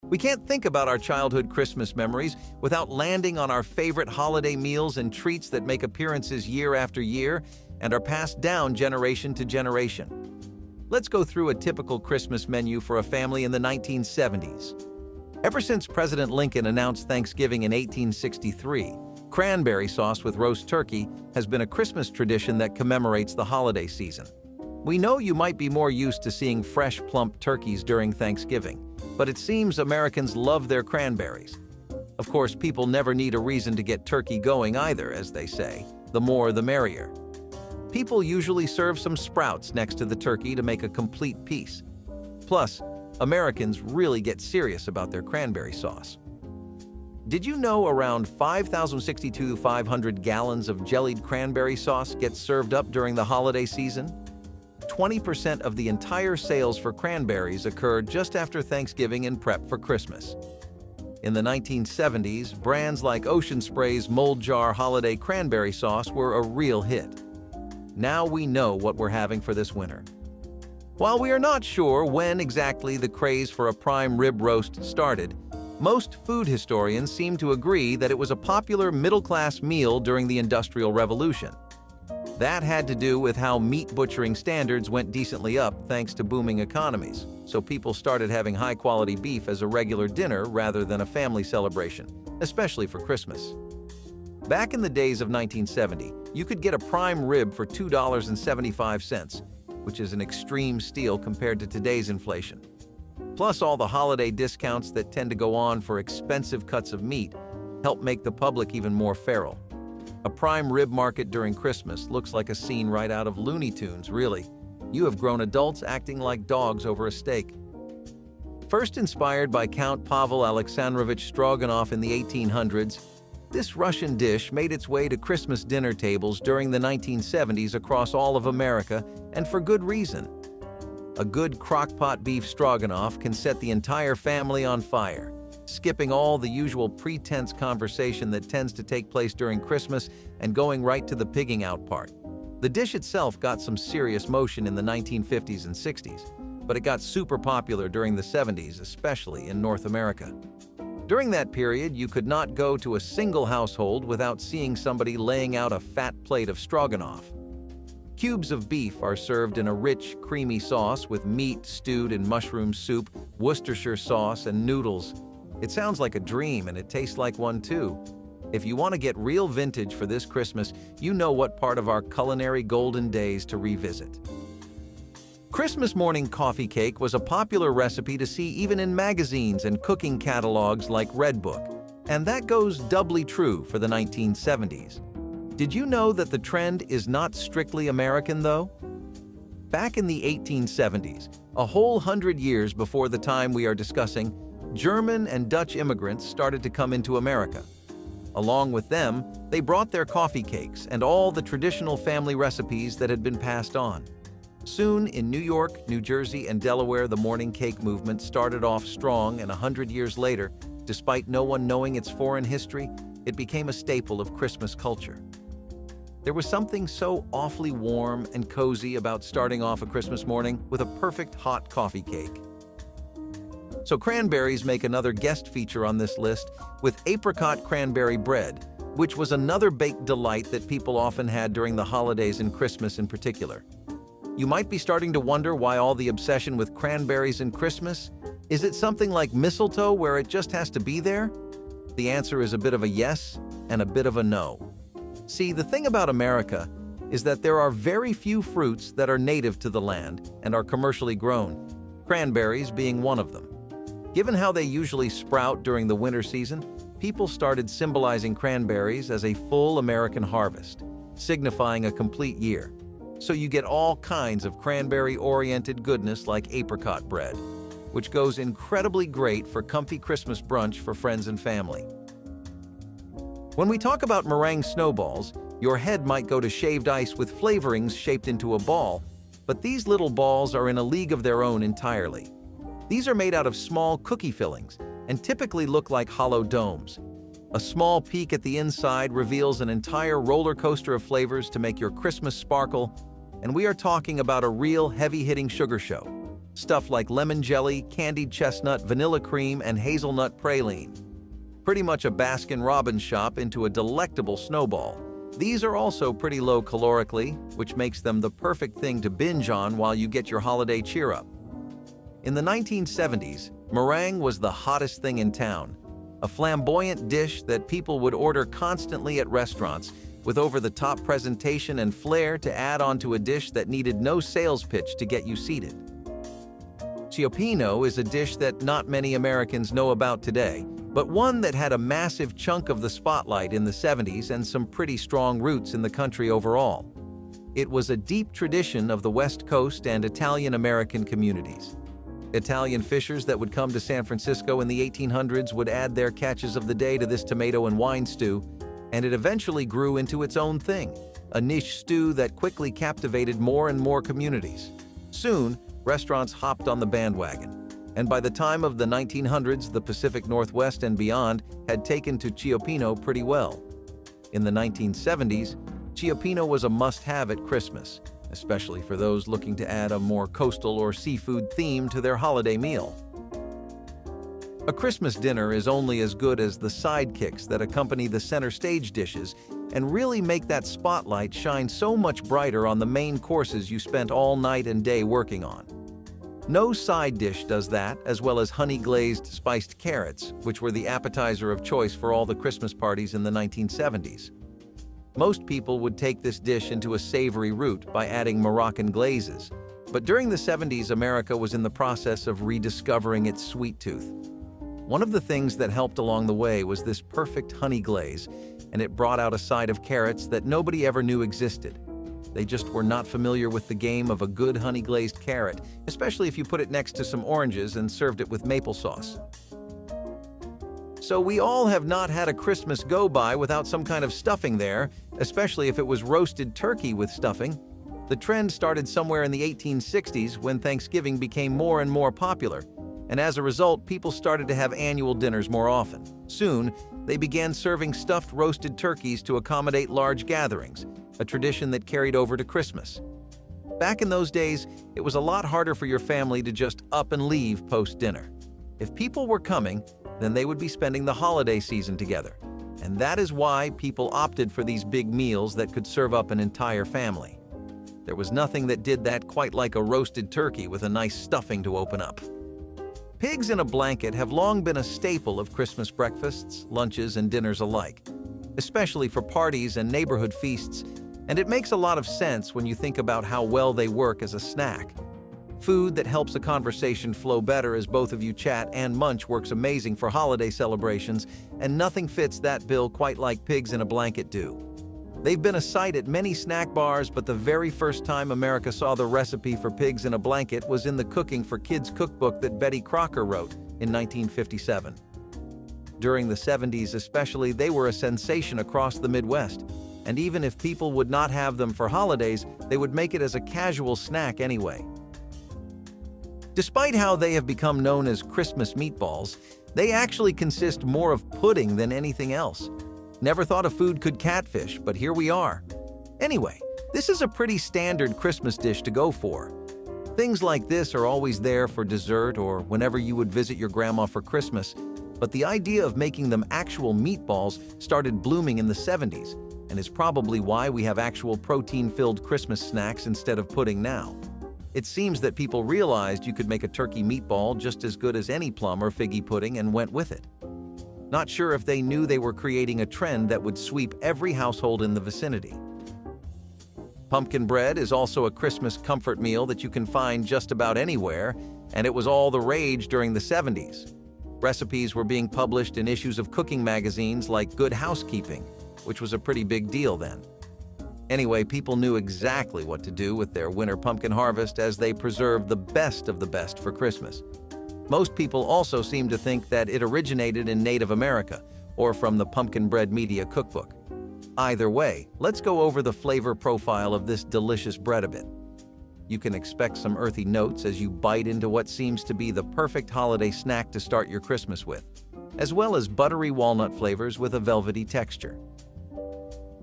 We can't think about our childhood Christmas memories without landing on our favorite holiday meals and treats that make appearances year after year and are passed down generation to generation. Let's go through a typical Christmas menu for a family in the 1970s. Ever since President Lincoln announced Thanksgiving in 1863, cranberry sauce with roast turkey has been a Christmas tradition that commemorates the holiday season. We know you might be more used to seeing fresh, plump turkeys during Thanksgiving, but it seems Americans love their cranberries. Of course, people never need a reason to get turkey going either, as they say. The more, the merrier. People usually serve some sprouts next to the turkey to make a complete piece. Plus, Americans really get serious about their cranberry sauce. Did you know around 5,062,500 gallons of jellied cranberry sauce gets served up during the holiday season? 20% of the entire sales for cranberries occurred just after Thanksgiving in prep for Christmas. In the 1970s, brands like Ocean Spray's Mold Jar Holiday Cranberry Sauce were a real hit. Now we know what we're having for this winter. While we are not sure when exactly the craze for a prime rib roast started, most food historians seem to agree that it was a popular middle-class meal during the Industrial Revolution. That had to do with how meat butchering standards went decently up thanks to booming economies, so people started having high-quality beef as a regular dinner rather than a family celebration, especially for Christmas. Back in the days of 1970, you could get a prime rib for $2.75, which is an extreme steal compared to today's inflation. Plus, all the holiday discounts that tend to go on for expensive cuts of meat help make the public even more feral. A prime rib market during Christmas looks like a scene right out of Looney Tunes, really. You have grown adults acting like dogs over a steak. First inspired by Count Pavel Alexandrovich Stroganov in the 1800s, this Russian dish made its way to Christmas dinner tables during the 1970s across all of America, and for good reason. A good crock-pot beef stroganoff can set the entire family on fire, skipping all the usual pretense conversation that tends to take place during Christmas and going right to the pigging out part. The dish itself got some serious motion in the 1950s and 60s, but it got super popular during the 70s, especially in North America. During that period, you could not go to a single household without seeing somebody laying out a fat plate of stroganoff. Cubes of beef are served in a rich, creamy sauce with meat stewed in mushroom soup, Worcestershire sauce, and noodles. It sounds like a dream, and it tastes like one too. If you want to get real vintage for this Christmas, you know what part of our culinary golden days to revisit. Christmas morning coffee cake was a popular recipe to see even in magazines and cooking catalogs like Red Book, and that goes doubly true for the 1970s. Did you know that the trend is not strictly American, though? Back in the 1870s, a whole 100 years before the time we are discussing, German and Dutch immigrants started to come into America. Along with them, they brought their coffee cakes and all the traditional family recipes that had been passed on. Soon, in New York, New Jersey, and Delaware, the morning cake movement started off strong, and 100 years later, despite no one knowing its foreign history, it became a staple of Christmas culture. There was something so awfully warm and cozy about starting off a Christmas morning with a perfect hot coffee cake. So cranberries make another guest feature on this list with apricot cranberry bread, which was another baked delight that people often had during the holidays and Christmas in particular. You might be starting to wonder why all the obsession with cranberries in Christmas? Is it something like mistletoe where it just has to be there? The answer is a bit of a yes and a bit of a no. See, the thing about America is that there are very few fruits that are native to the land and are commercially grown, cranberries being one of them. Given how they usually sprout during the winter season, people started symbolizing cranberries as a full American harvest, signifying a complete year. So you get all kinds of cranberry-oriented goodness like apricot bread, which goes incredibly great for comfy Christmas brunch for friends and family. When we talk about meringue snowballs, your head might go to shaved ice with flavorings shaped into a ball, but these little balls are in a league of their own entirely. These are made out of small cookie fillings and typically look like hollow domes. A small peek at the inside reveals an entire roller coaster of flavors to make your Christmas sparkle, and we are talking about a real heavy-hitting sugar show. Stuff like lemon jelly, candied chestnut, vanilla cream, and hazelnut praline. Pretty much a Baskin-Robbins shop into a delectable snowball. These are also pretty low calorically, which makes them the perfect thing to binge on while you get your holiday cheer-up. In the 1970s, meringue was the hottest thing in town, a flamboyant dish that people would order constantly at restaurants, with over-the-top presentation and flair to add onto a dish that needed no sales pitch to get you seated. Chiopino is a dish that not many Americans know about today, but one that had a massive chunk of the spotlight in the 70s and some pretty strong roots in the country overall. It was a deep tradition of the West Coast and Italian-American communities. Italian fishers that would come to San Francisco in the 1800s would add their catches of the day to this tomato and wine stew, and it eventually grew into its own thing, a niche stew that quickly captivated more and more communities. Soon, restaurants hopped on the bandwagon, and by the time of the 1900s, the Pacific Northwest and beyond had taken to Chiopino pretty well. In the 1970s, Chiopino was a must-have at Christmas, especially for those looking to add a more coastal or seafood theme to their holiday meal. A Christmas dinner is only as good as the sidekicks that accompany the center stage dishes and really make that spotlight shine so much brighter on the main courses you spent all night and day working on. No side dish does that, as well as honey-glazed spiced carrots, which were the appetizer of choice for all the Christmas parties in the 1970s. Most people would take this dish into a savory route by adding Moroccan glazes, but during the 70s, America was in the process of rediscovering its sweet tooth. One of the things that helped along the way was this perfect honey glaze, and it brought out a side of carrots that nobody ever knew existed. They just were not familiar with the game of a good honey-glazed carrot, especially if you put it next to some oranges and served it with maple sauce. So we all have not had a Christmas go by without some kind of stuffing there, especially if it was roasted turkey with stuffing. The trend started somewhere in the 1860s when Thanksgiving became more and more popular, and as a result, people started to have annual dinners more often. Soon, they began serving stuffed roasted turkeys to accommodate large gatherings, a tradition that carried over to Christmas. Back in those days, it was a lot harder for your family to just up and leave post-dinner. If people were coming, then they would be spending the holiday season together. And that is why people opted for these big meals that could serve up an entire family. There was nothing that did that quite like a roasted turkey with a nice stuffing to open up. Pigs in a blanket have long been a staple of Christmas breakfasts, lunches, and dinners alike, especially for parties and neighborhood feasts, and it makes a lot of sense when you think about how well they work as a snack. Food that helps a conversation flow better as both of you chat and munch works amazing for holiday celebrations, and nothing fits that bill quite like pigs in a blanket do. They've been a sight at many snack bars, but the very first time America saw the recipe for pigs in a blanket was in the Cooking for Kids cookbook that Betty Crocker wrote in 1957. During the 70s especially, they were a sensation across the Midwest, and even if people would not have them for holidays, they would make it as a casual snack anyway. Despite how they have become known as Christmas meatballs, they actually consist more of pudding than anything else. Never thought a food could catfish, but here we are. Anyway, this is a pretty standard Christmas dish to go for. Things like this are always there for dessert or whenever you would visit your grandma for Christmas, but the idea of making them actual meatballs started blooming in the 70s, and is probably why we have actual protein-filled Christmas snacks instead of pudding now. It seems that people realized you could make a turkey meatball just as good as any plum or figgy pudding and went with it. Not sure if they knew they were creating a trend that would sweep every household in the vicinity. Pumpkin bread is also a Christmas comfort meal that you can find just about anywhere, and it was all the rage during the 70s. Recipes were being published in issues of cooking magazines like Good Housekeeping, which was a pretty big deal then. Anyway, people knew exactly what to do with their winter pumpkin harvest as they preserved the best of the best for Christmas. Most people also seem to think that it originated in Native America or from the Pumpkin Bread Media cookbook. Either way, let's go over the flavor profile of this delicious bread a bit. You can expect some earthy notes as you bite into what seems to be the perfect holiday snack to start your Christmas with, as well as buttery walnut flavors with a velvety texture.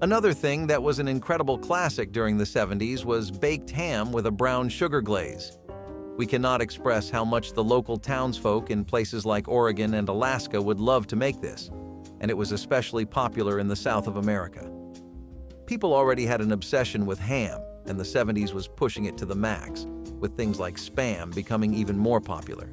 Another thing that was an incredible classic during the 70s was baked ham with a brown sugar glaze. We cannot express how much the local townsfolk in places like Oregon and Alaska would love to make this, and it was especially popular in the South of America. People already had an obsession with ham, and the 70s was pushing it to the max, with things like Spam becoming even more popular.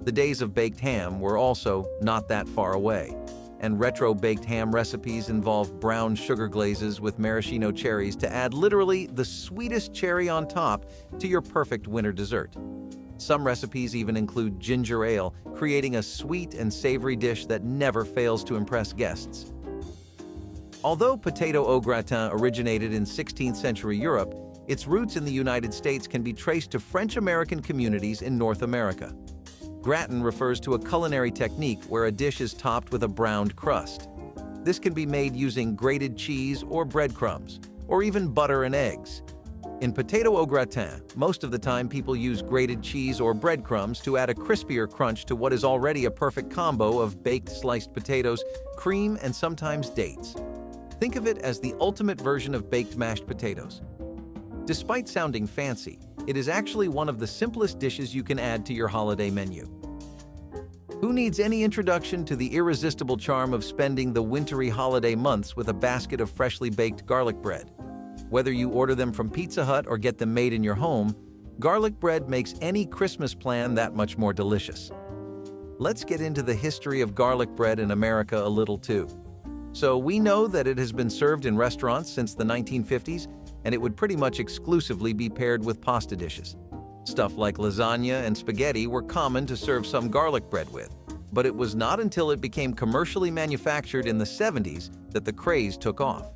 The days of baked ham were also not that far away, and retro baked ham recipes involve brown sugar glazes with maraschino cherries to add literally the sweetest cherry on top to your perfect winter dessert. Some recipes even include ginger ale, creating a sweet and savory dish that never fails to impress guests. Although potato au gratin originated in 16th century Europe, its roots in the United States can be traced to French-American communities in North America. Gratin refers to a culinary technique where a dish is topped with a browned crust. This can be made using grated cheese or breadcrumbs, or even butter and eggs. In potato au gratin, most of the time people use grated cheese or breadcrumbs to add a crispier crunch to what is already a perfect combo of baked sliced potatoes, cream, and sometimes dates. Think of it as the ultimate version of baked mashed potatoes. Despite sounding fancy, it is actually one of the simplest dishes you can add to your holiday menu. Who needs any introduction to the irresistible charm of spending the wintry holiday months with a basket of freshly baked garlic bread? Whether you order them from Pizza Hut or get them made in your home, garlic bread makes any Christmas plan that much more delicious. Let's get into the history of garlic bread in America a little too. So we know that it has been served in restaurants since the 1950s, and it would pretty much exclusively be paired with pasta dishes. Stuff like lasagna and spaghetti were common to serve some garlic bread with, but it was not until it became commercially manufactured in the 70s that the craze took off.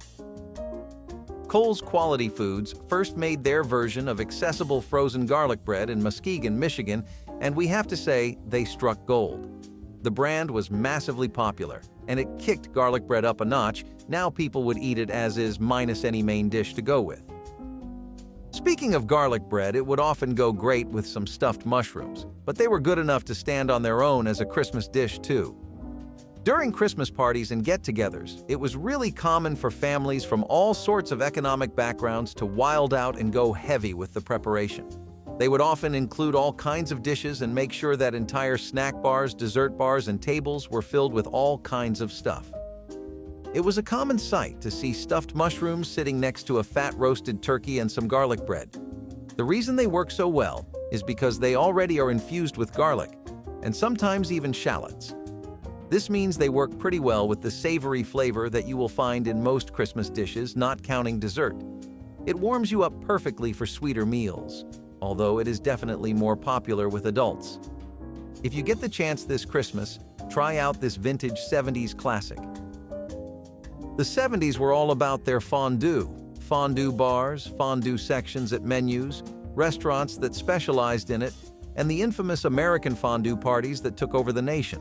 Kohl's Quality Foods first made their version of accessible frozen garlic bread in Muskegon, Michigan, and we have to say they struck gold. The brand was massively popular, and it kicked garlic bread up a notch. Now people would eat it as is minus any main dish to go with. Speaking of garlic bread, it would often go great with some stuffed mushrooms, but they were good enough to stand on their own as a Christmas dish too. During Christmas parties and get-togethers, it was really common for families from all sorts of economic backgrounds to wild out and go heavy with the preparation. They would often include all kinds of dishes and make sure that entire snack bars, dessert bars, and tables were filled with all kinds of stuff. It was a common sight to see stuffed mushrooms sitting next to a fat roasted turkey and some garlic bread. The reason they work so well is because they already are infused with garlic, and sometimes even shallots. This means they work pretty well with the savory flavor that you will find in most Christmas dishes, not counting dessert. It warms you up perfectly for sweeter meals, although it is definitely more popular with adults. If you get the chance this Christmas, try out this vintage 70s classic. The 70s were all about their fondue bars, fondue sections at menus, restaurants that specialized in it, and the infamous American fondue parties that took over the nation.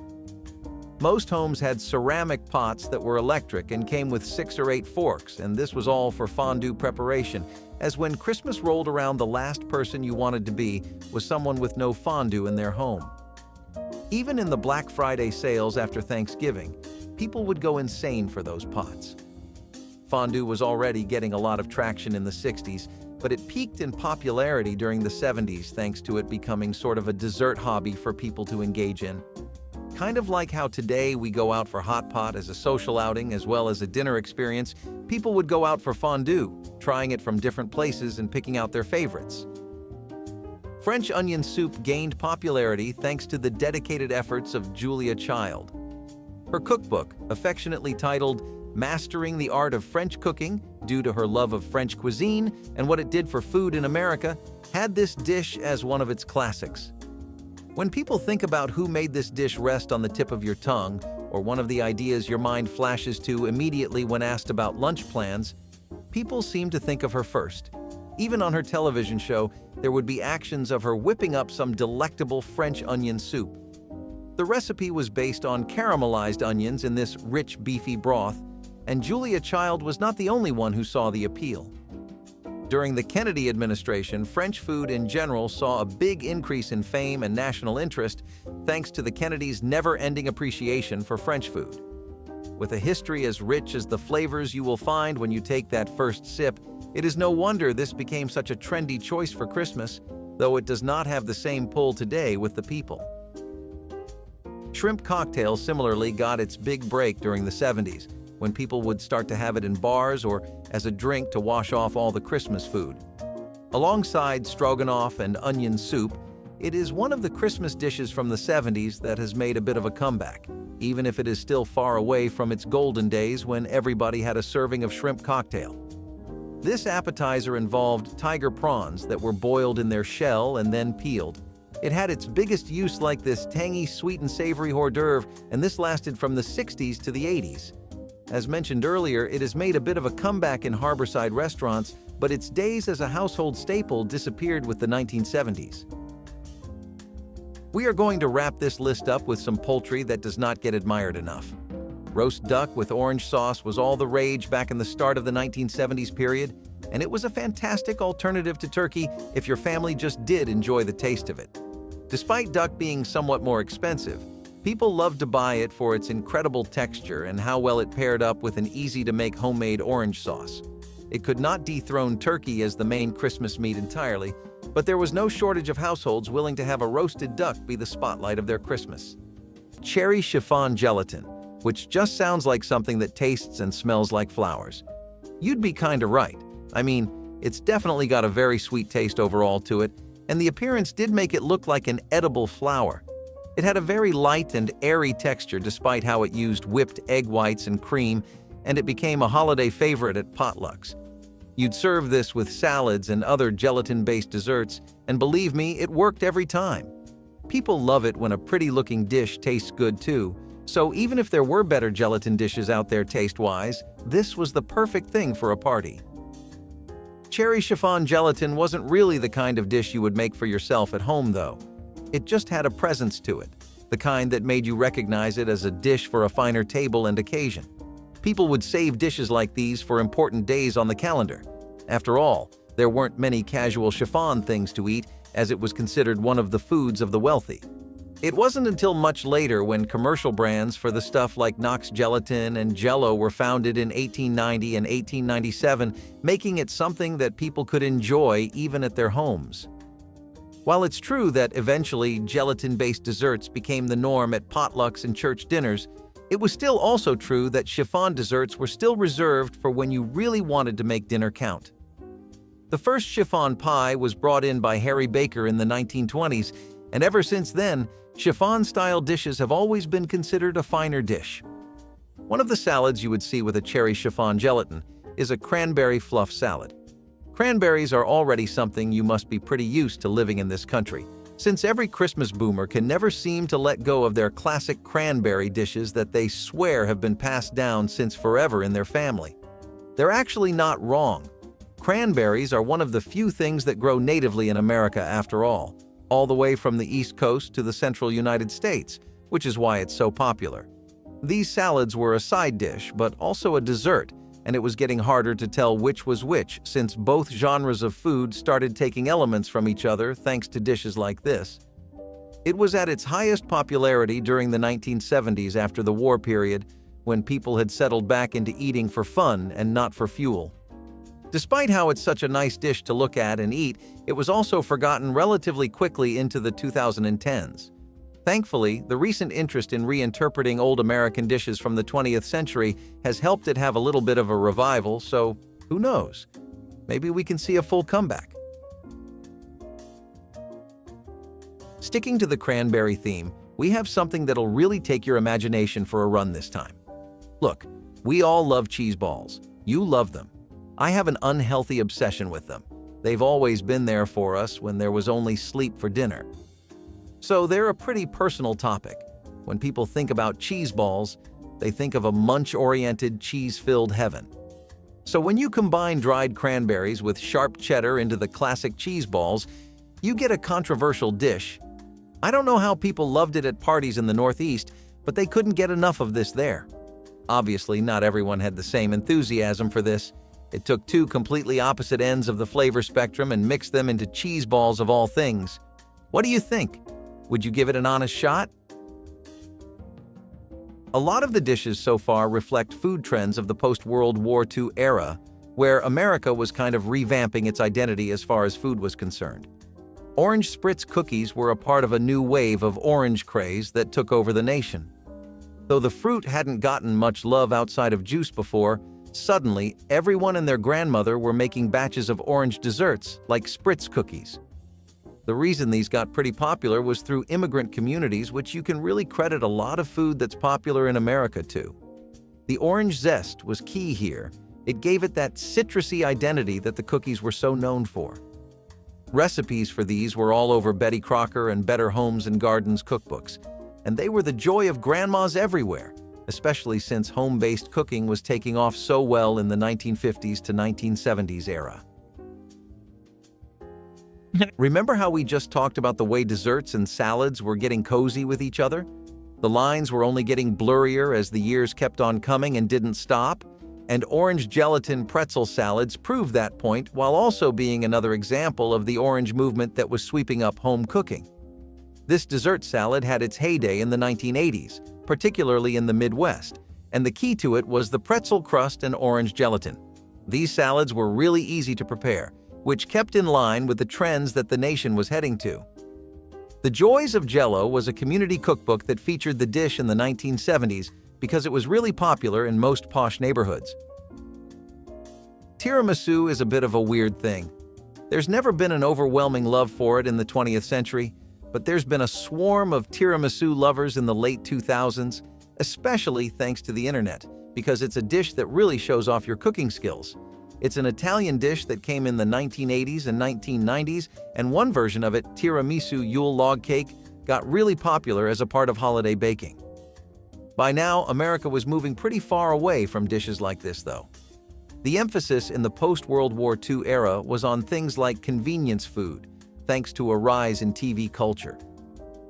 Most homes had ceramic pots that were electric and came with 6 or 8 forks, and this was all for fondue preparation, as when Christmas rolled around, the last person you wanted to be was someone with no fondue in their home. Even in the Black Friday sales after Thanksgiving, people would go insane for those pots. Fondue was already getting a lot of traction in the 60s, but it peaked in popularity during the 70s thanks to it becoming sort of a dessert hobby for people to engage in. Kind of like how today we go out for hot pot as a social outing as well as a dinner experience, people would go out for fondue, trying it from different places and picking out their favorites. French onion soup gained popularity thanks to the dedicated efforts of Julia Child. Her cookbook, affectionately titled Mastering the Art of French Cooking, due to her love of French cuisine and what it did for food in America, had this dish as one of its classics. When people think about who made this dish rest on the tip of your tongue, or one of the ideas your mind flashes to immediately when asked about lunch plans, people seem to think of her first. Even on her television show, there would be actions of her whipping up some delectable French onion soup. The recipe was based on caramelized onions in this rich, beefy broth, and Julia Child was not the only one who saw the appeal. During the Kennedy administration, French food in general saw a big increase in fame and national interest thanks to the Kennedys' never-ending appreciation for French food. With a history as rich as the flavors you will find when you take that first sip, it is no wonder this became such a trendy choice for Christmas. though it does not have the same pull today with the people. Shrimp cocktail similarly got its big break during the 70s, when people would start to have it in bars or as a drink to wash off all the Christmas food. Alongside Stroganov and onion soup, it is one of the Christmas dishes from the 70s that has made a bit of a comeback, even if it is still far away from its golden days when everybody had a serving of shrimp cocktail. This appetizer involved tiger prawns that were boiled in their shell and then peeled. It had its biggest use like this tangy, sweet and savory hors d'oeuvre, and this lasted from the 60s to the 80s. As mentioned earlier, it has made a bit of a comeback in harborside restaurants, but its days as a household staple disappeared with the 1970s. We are going to wrap this list up with some poultry that does not get admired enough. Roast duck with orange sauce was all the rage back in the start of the 1970s period, and it was a fantastic alternative to turkey if your family just did enjoy the taste of it. Despite duck being somewhat more expensive, people loved to buy it for its incredible texture and how well it paired up with an easy-to-make homemade orange sauce. It could not dethrone turkey as the main Christmas meat entirely, but there was no shortage of households willing to have a roasted duck be the spotlight of their Christmas. Cherry chiffon gelatin, which just sounds like something that tastes and smells like flowers. You'd be kinda right. I mean, it's definitely got a very sweet taste overall to it, and the appearance did make it look like an edible flower. It had a very light and airy texture despite how it used whipped egg whites and cream, and it became a holiday favorite at potlucks. You'd serve this with salads and other gelatin-based desserts, and believe me, it worked every time. People love it when a pretty-looking dish tastes good too, so even if there were better gelatin dishes out there taste-wise, this was the perfect thing for a party. Cherry chiffon gelatin wasn't really the kind of dish you would make for yourself at home though. It just had a presence to it, the kind that made you recognize it as a dish for a finer table and occasion. People would save dishes like these for important days on the calendar. After all, there weren't many casual chiffon things to eat, as it was considered one of the foods of the wealthy. It wasn't until much later when commercial brands for the stuff like Knox Gelatin and Jello were founded in 1890 and 1897, making it something that people could enjoy even at their homes. While it's true that eventually gelatin-based desserts became the norm at potlucks and church dinners, it was still also true that chiffon desserts were still reserved for when you really wanted to make dinner count. The first chiffon pie was brought in by Harry Baker in the 1920s, and ever since then, chiffon-style dishes have always been considered a finer dish. One of the salads you would see with a cherry chiffon gelatin is a cranberry fluff salad. Cranberries are already something you must be pretty used to living in this country, since every Christmas boomer can never seem to let go of their classic cranberry dishes that they swear have been passed down since forever in their family. They're actually not wrong. Cranberries are one of the few things that grow natively in America after all the way from the East Coast to the central United States, which is why it's so popular. These salads were a side dish, but also a dessert, and it was getting harder to tell which was which since both genres of food started taking elements from each other thanks to dishes like this. It was at its highest popularity during the 1970s after the war period, when people had settled back into eating for fun and not for fuel. Despite how it's such a nice dish to look at and eat, it was also forgotten relatively quickly into the 2010s. Thankfully, the recent interest in reinterpreting old American dishes from the 20th century has helped it have a little bit of a revival, so who knows? Maybe we can see a full comeback. Sticking to the cranberry theme, we have something that'll really take your imagination for a run this time. Look, we all love cheese balls. You love them. I have an unhealthy obsession with them. They've always been there for us when there was only sleep for dinner. So they're a pretty personal topic. When people think about cheese balls, they think of a munch-oriented, cheese-filled heaven. So when you combine dried cranberries with sharp cheddar into the classic cheese balls, you get a controversial dish. I don't know how people loved it at parties in the Northeast, but they couldn't get enough of this there. Obviously, not everyone had the same enthusiasm for this. It took two completely opposite ends of the flavor spectrum and mixed them into cheese balls of all things. What do you think? Would you give it an honest shot? A lot of the dishes so far reflect food trends of the post-World War II era, where America was kind of revamping its identity as far as food was concerned. Orange Spritz cookies were a part of a new wave of orange craze that took over the nation. Though the fruit hadn't gotten much love outside of juice before, suddenly everyone and their grandmother were making batches of orange desserts like Spritz cookies. The reason these got pretty popular was through immigrant communities, which you can really credit a lot of food that's popular in America to. The orange zest was key here. It gave it that citrusy identity that the cookies were so known for. Recipes for these were all over Betty Crocker and Better Homes and Gardens cookbooks, and they were the joy of grandmas everywhere, especially since home-based cooking was taking off so well in the 1950s to 1970s era. Remember how we just talked about the way desserts and salads were getting cozy with each other? The lines were only getting blurrier as the years kept on coming and didn't stop, and orange gelatin pretzel salads proved that point while also being another example of the orange movement that was sweeping up home cooking. This dessert salad had its heyday in the 1980s, particularly in the Midwest, and the key to it was the pretzel crust and orange gelatin. These salads were really easy to prepare, which kept in line with the trends that the nation was heading to. The Joys of Jello was a community cookbook that featured the dish in the 1970s because it was really popular in most posh neighborhoods. Tiramisu is a bit of a weird thing. There's never been an overwhelming love for it in the 20th century, but there's been a swarm of tiramisu lovers in the late 2000s, especially thanks to the internet, because it's a dish that really shows off your cooking skills. It's an Italian dish that came in the 1980s and 1990s, and one version of it, Tiramisu Yule log cake, got really popular as a part of holiday baking. By now, America was moving pretty far away from dishes like this, though. The emphasis in the post-World War II era was on things like convenience food, thanks to a rise in TV culture.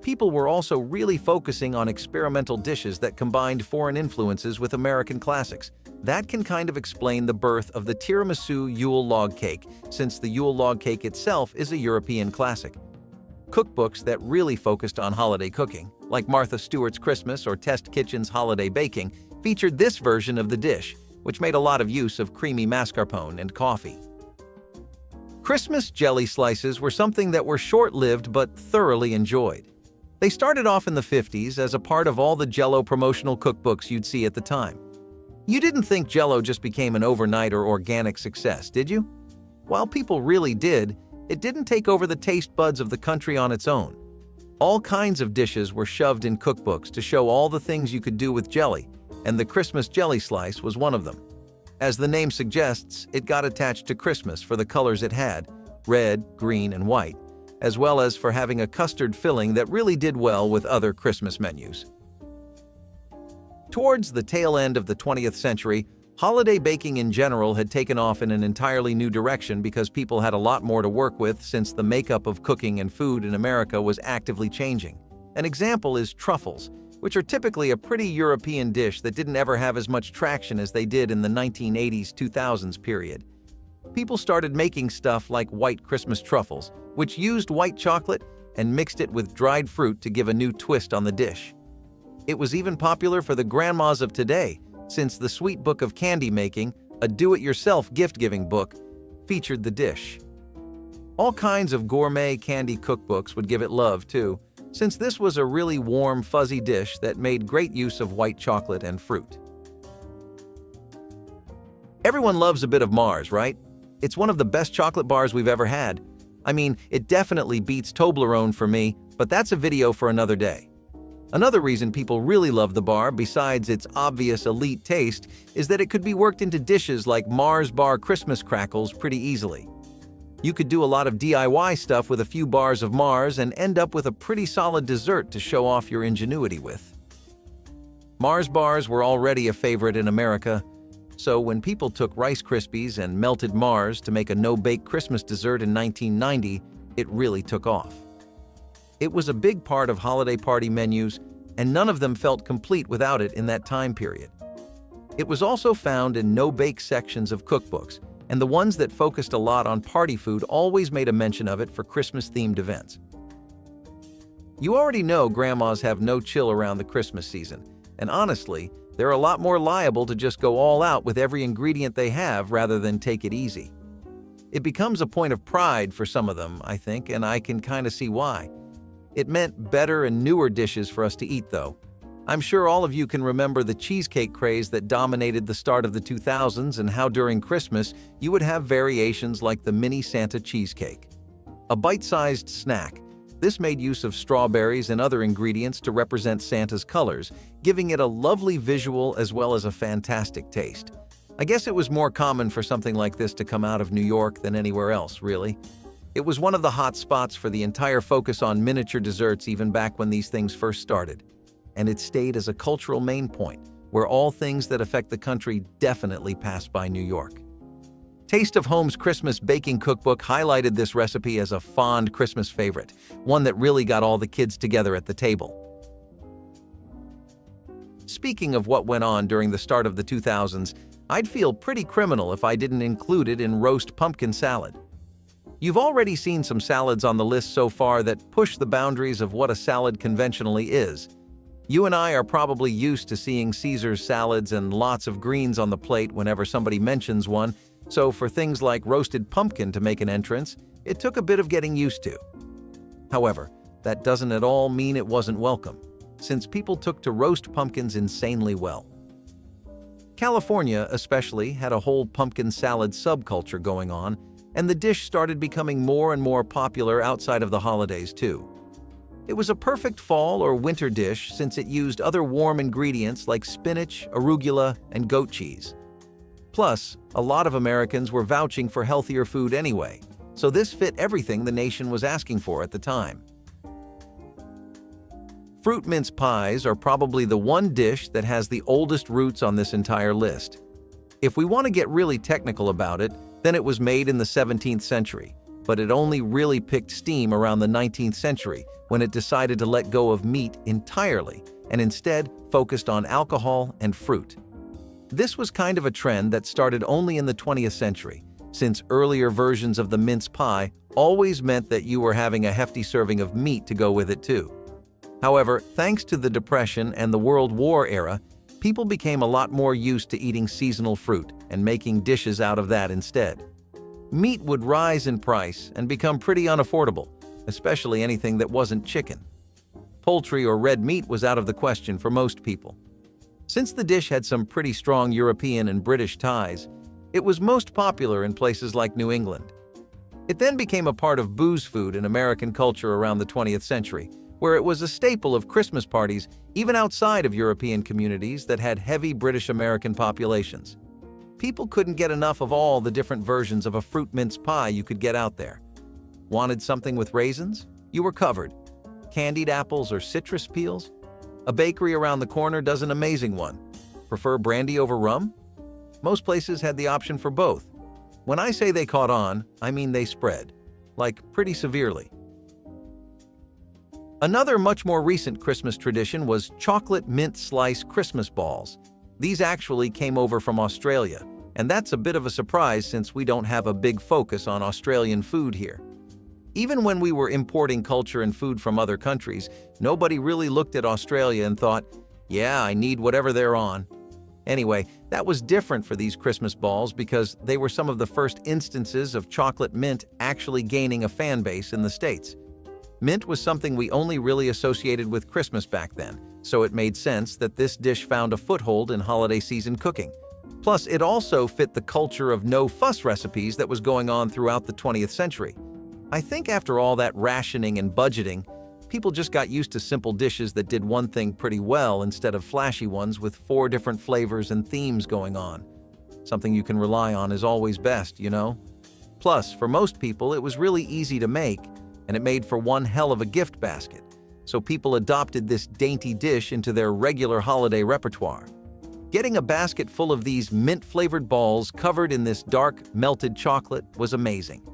People were also really focusing on experimental dishes that combined foreign influences with American classics. That can kind of explain the birth of the Tiramisu Yule log cake, since the Yule log cake itself is a European classic. Cookbooks that really focused on holiday cooking, like Martha Stewart's Christmas or Test Kitchen's Holiday Baking, featured this version of the dish, which made a lot of use of creamy mascarpone and coffee. Christmas jelly slices were something that were short-lived but thoroughly enjoyed. They started off in the 50s as a part of all the Jello promotional cookbooks you'd see at the time. You didn't think Jello just became an overnight or organic success, did you? While people really did, it didn't take over the taste buds of the country on its own. All kinds of dishes were shoved in cookbooks to show all the things you could do with jelly, and the Christmas jelly slice was one of them. As the name suggests, it got attached to Christmas for the colors it had, red, green, and white, as well as for having a custard filling that really did well with other Christmas menus. Towards the tail end of the 20th century, holiday baking in general had taken off in an entirely new direction because people had a lot more to work with since the makeup of cooking and food in America was actively changing. An example is truffles, which are typically a pretty European dish that didn't ever have as much traction as they did in the 1980s-2000s period. People started making stuff like white Christmas truffles, which used white chocolate and mixed it with dried fruit to give a new twist on the dish. It was even popular for the grandmas of today, since the Sweet Book of Candy Making, a do-it-yourself gift-giving book, featured the dish. All kinds of gourmet candy cookbooks would give it love, too, since this was a really warm, fuzzy dish that made great use of white chocolate and fruit. Everyone loves a bit of Mars, right? It's one of the best chocolate bars we've ever had. I mean, it definitely beats Toblerone for me, but that's a video for another day. Another reason people really love the bar, besides its obvious elite taste, is that it could be worked into dishes like Mars Bar Christmas crackles pretty easily. You could do a lot of DIY stuff with a few bars of Mars and end up with a pretty solid dessert to show off your ingenuity with. Mars bars were already a favorite in America, so when people took Rice Krispies and melted Mars to make a no-bake Christmas dessert in 1990, it really took off. It was a big part of holiday party menus, and none of them felt complete without it in that time period. It was also found in no-bake sections of cookbooks, and the ones that focused a lot on party food always made a mention of it for Christmas-themed events. You already know grandmas have no chill around the Christmas season, and honestly, they're a lot more liable to just go all out with every ingredient they have rather than take it easy. It becomes a point of pride for some of them, I think, and I can kind of see why. It meant better and newer dishes for us to eat, though. I'm sure all of you can remember the cheesecake craze that dominated the start of the 2000s and how during Christmas you would have variations like the mini Santa cheesecake. A bite-sized snack, this made use of strawberries and other ingredients to represent Santa's colors, giving it a lovely visual as well as a fantastic taste. I guess it was more common for something like this to come out of New York than anywhere else, really. It was one of the hot spots for the entire focus on miniature desserts even back when these things first started. And it stayed as a cultural main point, where all things that affect the country definitely pass by New York. Taste of Home's Christmas Baking Cookbook highlighted this recipe as a fond Christmas favorite, one that really got all the kids together at the table. Speaking of what went on during the start of the 2000s, I'd feel pretty criminal if I didn't include it in roast pumpkin salad. You've already seen some salads on the list so far that push the boundaries of what a salad conventionally is. You and I are probably used to seeing Caesar's salads and lots of greens on the plate whenever somebody mentions one, so for things like roasted pumpkin to make an entrance, it took a bit of getting used to. However, that doesn't at all mean it wasn't welcome, since people took to roast pumpkins insanely well. California, especially, had a whole pumpkin salad subculture going on, and the dish started becoming more and more popular outside of the holidays, too. It was a perfect fall or winter dish since it used other warm ingredients like spinach, arugula, and goat cheese. Plus, a lot of Americans were vouching for healthier food anyway, so this fit everything the nation was asking for at the time. Fruit mince pies are probably the one dish that has the oldest roots on this entire list. If we want to get really technical about it, then it was made in the 17th century, but it only really picked steam around the 19th century when it decided to let go of meat entirely and instead focused on alcohol and fruit. This was kind of a trend that started only in the 20th century, since earlier versions of the mince pie always meant that you were having a hefty serving of meat to go with it too. However, thanks to the Depression and the World War era, people became a lot more used to eating seasonal fruit and making dishes out of that instead. Meat would rise in price and become pretty unaffordable, especially anything that wasn't chicken. Poultry or red meat was out of the question for most people. Since the dish had some pretty strong European and British ties, it was most popular in places like New England. It then became a part of booze food in American culture around the 20th century, where it was a staple of Christmas parties even outside of European communities that had heavy British-American populations. People couldn't get enough of all the different versions of a fruit mince pie you could get out there. Wanted something with raisins? You were covered. Candied apples or citrus peels? A bakery around the corner does an amazing one. Prefer brandy over rum? Most places had the option for both. When I say they caught on, I mean they spread, like pretty severely. Another much more recent Christmas tradition was chocolate mint slice Christmas balls. These actually came over from Australia, and that's a bit of a surprise since we don't have a big focus on Australian food here. Even when we were importing culture and food from other countries, nobody really looked at Australia and thought, yeah, I need whatever they're on. Anyway, that was different for these Christmas balls because they were some of the first instances of chocolate mint actually gaining a fan base in the States. Mint was something we only really associated with Christmas back then, so it made sense that this dish found a foothold in holiday season cooking. Plus, it also fit the culture of no-fuss recipes that was going on throughout the 20th century. I think after all that rationing and budgeting, people just got used to simple dishes that did one thing pretty well instead of flashy ones with 4 different flavors and themes going on. Something you can rely on is always best, you know? Plus, for most people, it was really easy to make, and it made for one hell of a gift basket, so people adopted this dainty dish into their regular holiday repertoire. Getting a basket full of these mint-flavored balls covered in this dark, melted chocolate was amazing.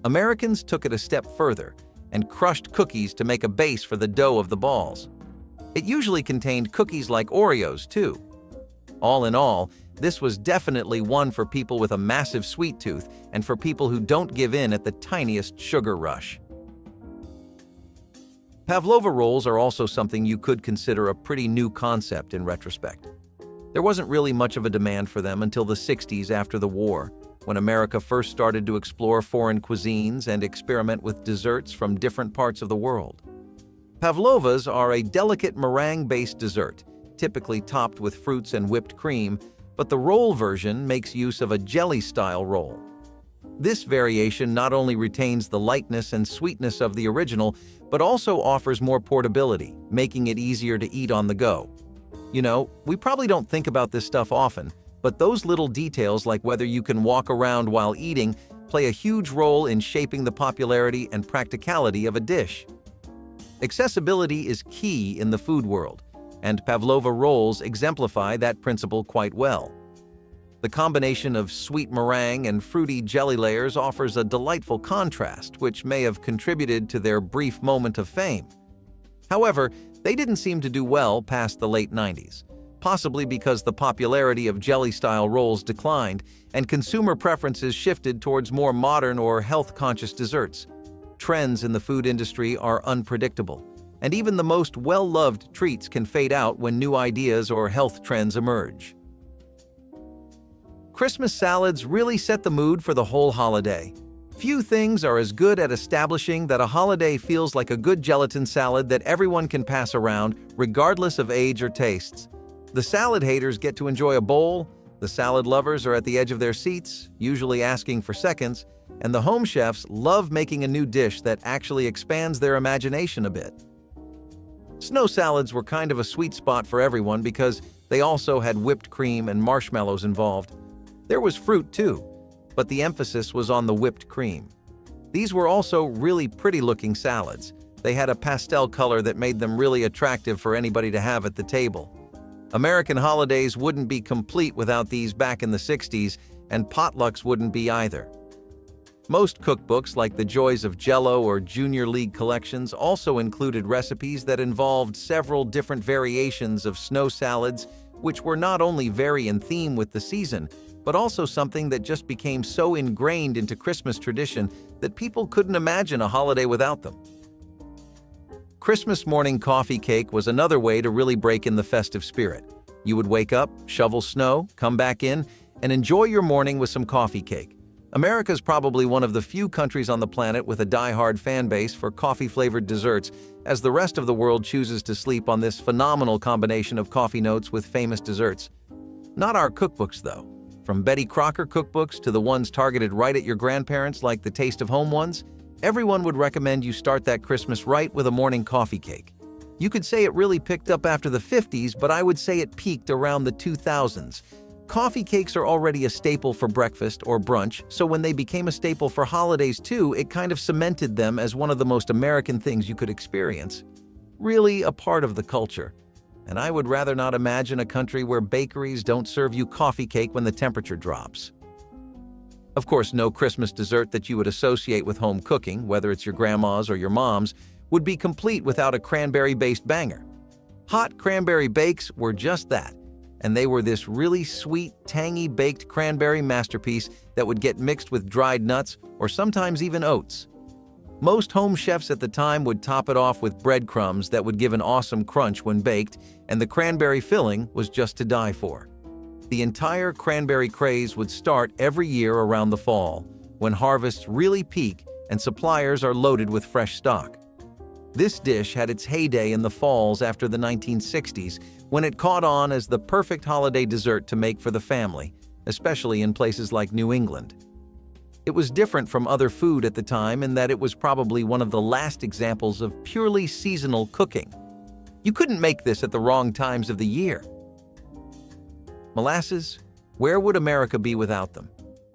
Americans took it a step further and crushed cookies to make a base for the dough of the balls. It usually contained cookies like Oreos, too. All in all, this was definitely one for people with a massive sweet tooth and for people who don't give in at the tiniest sugar rush. Pavlova rolls are also something you could consider a pretty new concept in retrospect. There wasn't really much of a demand for them until the 60s after the war, when America first started to explore foreign cuisines and experiment with desserts from different parts of the world. Pavlovas are a delicate meringue-based dessert, typically topped with fruits and whipped cream, but the roll version makes use of a jelly-style roll. This variation not only retains the lightness and sweetness of the original, but also offers more portability, making it easier to eat on the go. You know, we probably don't think about this stuff often, but those little details, like whether you can walk around while eating, play a huge role in shaping the popularity and practicality of a dish. Accessibility is key in the food world, and Pavlova Rolls exemplify that principle quite well. The combination of sweet meringue and fruity jelly layers offers a delightful contrast, which may have contributed to their brief moment of fame. However, they didn't seem to do well past the late 90s, possibly because the popularity of jelly-style rolls declined and consumer preferences shifted towards more modern or health-conscious desserts. Trends in the food industry are unpredictable, and even the most well-loved treats can fade out when new ideas or health trends emerge. Christmas salads really set the mood for the whole holiday. Few things are as good at establishing that a holiday feels like a good gelatin salad that everyone can pass around, regardless of age or tastes. The salad haters get to enjoy a bowl, the salad lovers are at the edge of their seats, usually asking for seconds, and the home chefs love making a new dish that actually expands their imagination a bit. Snow salads were kind of a sweet spot for everyone because they also had whipped cream and marshmallows involved. There was fruit too, but the emphasis was on the whipped cream. These were also really pretty-looking salads. They had a pastel color that made them really attractive for anybody to have at the table. American holidays wouldn't be complete without these back in the 60s, and potlucks wouldn't be either. Most cookbooks, like the Joys of Jello or Junior League collections, also included recipes that involved several different variations of snow salads, which were not only very in theme with the season, but also something that just became so ingrained into Christmas tradition that people couldn't imagine a holiday without them. Christmas morning coffee cake was another way to really break in the festive spirit. You would wake up, shovel snow, come back in, and enjoy your morning with some coffee cake. America's probably one of the few countries on the planet with a die-hard fan base for coffee-flavored desserts, as the rest of the world chooses to sleep on this phenomenal combination of coffee notes with famous desserts. Not our cookbooks, though. From Betty Crocker cookbooks to the ones targeted right at your grandparents like the Taste of Home ones, everyone would recommend you start that Christmas right with a morning coffee cake. You could say it really picked up after the 50s, but I would say it peaked around the 2000s. Coffee cakes are already a staple for breakfast or brunch, so when they became a staple for holidays too, it kind of cemented them as one of the most American things you could experience. Really a part of the culture. And I would rather not imagine a country where bakeries don't serve you coffee cake when the temperature drops. Of course, no Christmas dessert that you would associate with home cooking, whether it's your grandma's or your mom's, would be complete without a cranberry-based banger. Hot cranberry bakes were just that, and they were this really sweet, tangy baked cranberry masterpiece that would get mixed with dried nuts or sometimes even oats. Most home chefs at the time would top it off with breadcrumbs that would give an awesome crunch when baked, and the cranberry filling was just to die for. The entire cranberry craze would start every year around the fall, when harvests really peak and suppliers are loaded with fresh stock. This dish had its heyday in the falls after the 1960s, when it caught on as the perfect holiday dessert to make for the family, especially in places like New England. It was different from other food at the time in that it was probably one of the last examples of purely seasonal cooking. You couldn't make this at the wrong times of the year. Molasses? Where would America be without them?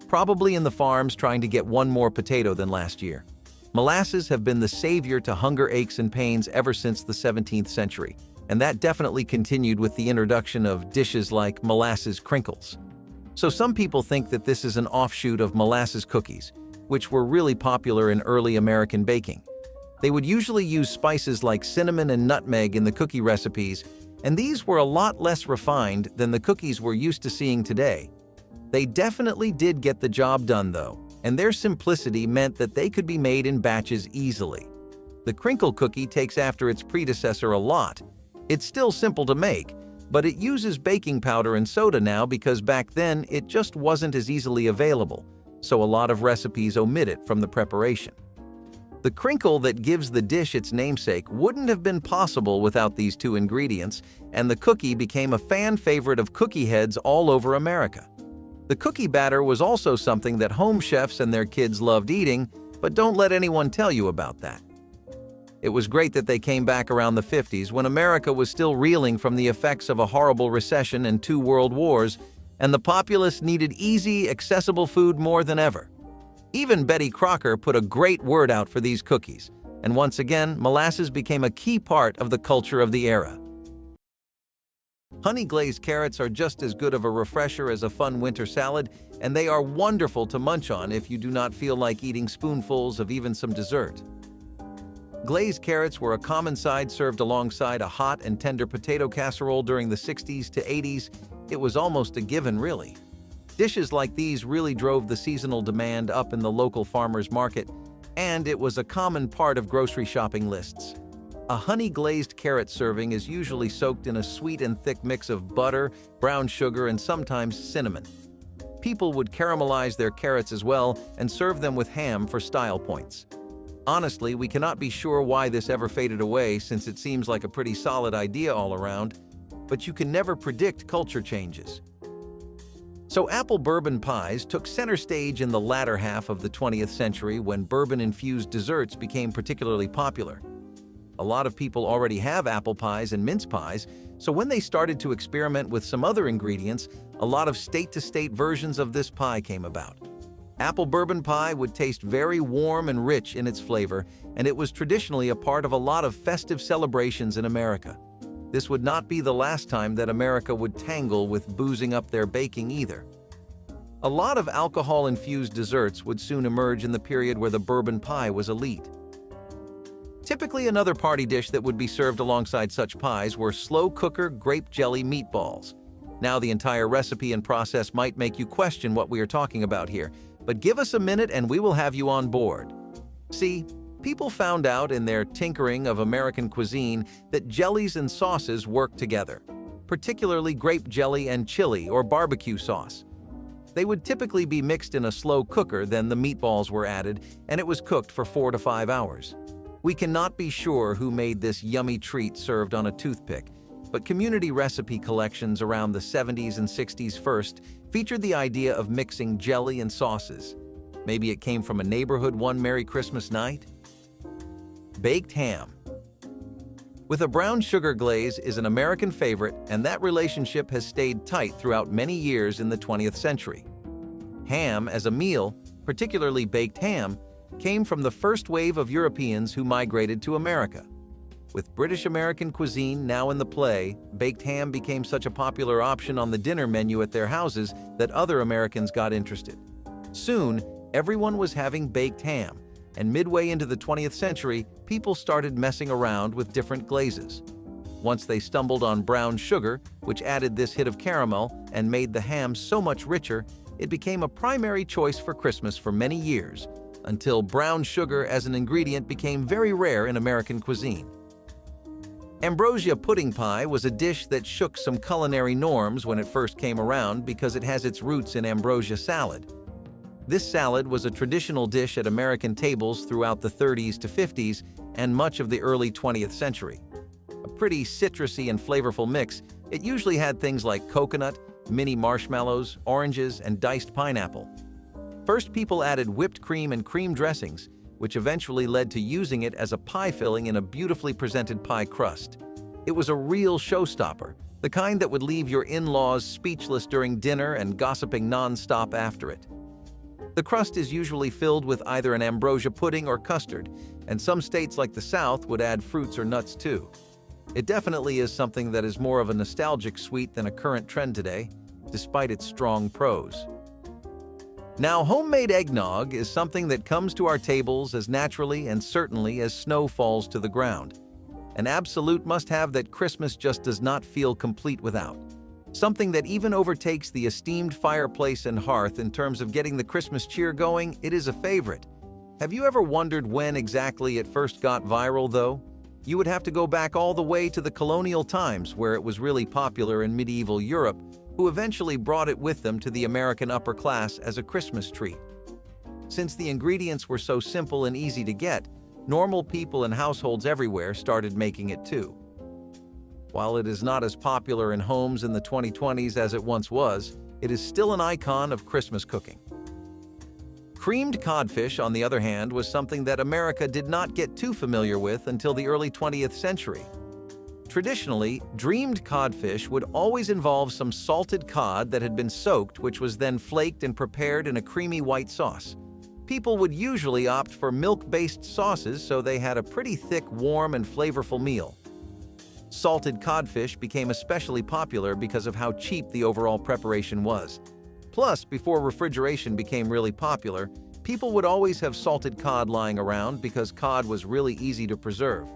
Probably in the farms trying to get one more potato than last year. Molasses have been the savior to hunger aches and pains ever since the 17th century, and that definitely continued with the introduction of dishes like molasses crinkles. So some people think that this is an offshoot of molasses cookies, which were really popular in early American baking. They would usually use spices like cinnamon and nutmeg in the cookie recipes, and these were a lot less refined than the cookies we're used to seeing today. They definitely did get the job done though, and their simplicity meant that they could be made in batches easily. The crinkle cookie takes after its predecessor a lot. It's still simple to make, but it uses baking powder and soda now because back then it just wasn't as easily available. so a lot of recipes omit it from the preparation. The crinkle that gives the dish its namesake wouldn't have been possible without these two ingredients, and the cookie became a fan favorite of cookie heads all over America. The cookie batter was also something that home chefs and their kids loved eating, but don't let anyone tell you about that. It was great that they came back around the 50s when America was still reeling from the effects of a horrible recession and 2 world wars, and the populace needed easy, accessible food more than ever. Even Betty Crocker put a great word out for these cookies, and once again, molasses became a key part of the culture of the era. Honey glazed carrots are just as good of a refresher as a fun winter salad, and they are wonderful to munch on if you do not feel like eating spoonfuls of even some dessert. Glazed carrots were a common side served alongside a hot and tender potato casserole during the 60s to 80s. It was almost a given, really. Dishes like these really drove the seasonal demand up in the local farmers market, and it was a common part of grocery shopping lists. A honey-glazed carrot serving is usually soaked in a sweet and thick mix of butter, brown sugar, and sometimes cinnamon. People would caramelize their carrots as well and serve them with ham for style points. Honestly, we cannot be sure why this ever faded away, since it seems like a pretty solid idea all around, but you can never predict culture changes. So apple bourbon pies took center stage in the latter half of the 20th century when bourbon-infused desserts became particularly popular. A lot of people already have apple pies and mince pies, so when they started to experiment with some other ingredients, a lot of state-to-state versions of this pie came about. Apple bourbon pie would taste very warm and rich in its flavor, and it was traditionally a part of a lot of festive celebrations in America. This would not be the last time that America would tangle with boozing up their baking either. A lot of alcohol-infused desserts would soon emerge in the period where the bourbon pie was elite. Typically, another party dish that would be served alongside such pies were slow-cooker grape jelly meatballs. Now, the entire recipe and process might make you question what we are talking about here, but give us a minute and we will have you on board. See, people found out in their tinkering of American cuisine that jellies and sauces work together, particularly grape jelly and chili or barbecue sauce. They would typically be mixed in a slow cooker, then the meatballs were added, and it was cooked for 4 to 5 hours. We cannot be sure who made this yummy treat served on a toothpick, but community recipe collections around the 70s and 60s first featured the idea of mixing jelly and sauces. Maybe it came from a neighborhood one Merry Christmas night? Baked ham. With a brown sugar glaze is an American favorite, and that relationship has stayed tight throughout many years in the 20th century. Ham as a meal, particularly baked ham, came from the first wave of Europeans who migrated to America. With British-American cuisine now in the play, baked ham became such a popular option on the dinner menu at their houses that other Americans got interested. Soon, everyone was having baked ham, and midway into the 20th century, people started messing around with different glazes. Once they stumbled on brown sugar, which added this hit of caramel and made the ham so much richer, it became a primary choice for Christmas for many years, until brown sugar as an ingredient became very rare in American cuisine. Ambrosia pudding pie was a dish that shook some culinary norms when it first came around because it has its roots in ambrosia salad. This salad was a traditional dish at American tables throughout the 30s to 50s and much of the early 20th century. A pretty citrusy and flavorful mix, it usually had things like coconut, mini marshmallows, oranges, and diced pineapple. First, people added whipped cream and cream dressings, which eventually led to using it as a pie filling in a beautifully presented pie crust. It was a real showstopper, the kind that would leave your in-laws speechless during dinner and gossiping non-stop after it. The crust is usually filled with either an ambrosia pudding or custard, and some states like the South would add fruits or nuts too. It definitely is something that is more of a nostalgic sweet than a current trend today, despite its strong pros. Now, homemade eggnog is something that comes to our tables as naturally and certainly as snow falls to the ground. An absolute must-have that Christmas just does not feel complete without. Something that even overtakes the esteemed fireplace and hearth in terms of getting the Christmas cheer going. It is a favorite. Have you ever wondered when exactly it first got viral, though? You would have to go back all the way to the colonial times, where it was really popular in medieval Europe, who eventually brought it with them to the American upper class as a Christmas treat. Since the ingredients were so simple and easy to get, normal people and households everywhere started making it too. While it is not as popular in homes in the 2020s as it once was, it is still an icon of Christmas cooking. Creamed codfish, on the other hand, was something that America did not get too familiar with until the early 20th century. Traditionally, dreamed codfish would always involve some salted cod that had been soaked, which was then flaked and prepared in a creamy white sauce. People would usually opt for milk-based sauces, so they had a pretty thick, warm, and flavorful meal. Salted codfish became especially popular because of how cheap the overall preparation was. Plus, before refrigeration became really popular, people would always have salted cod lying around because cod was really easy to preserve.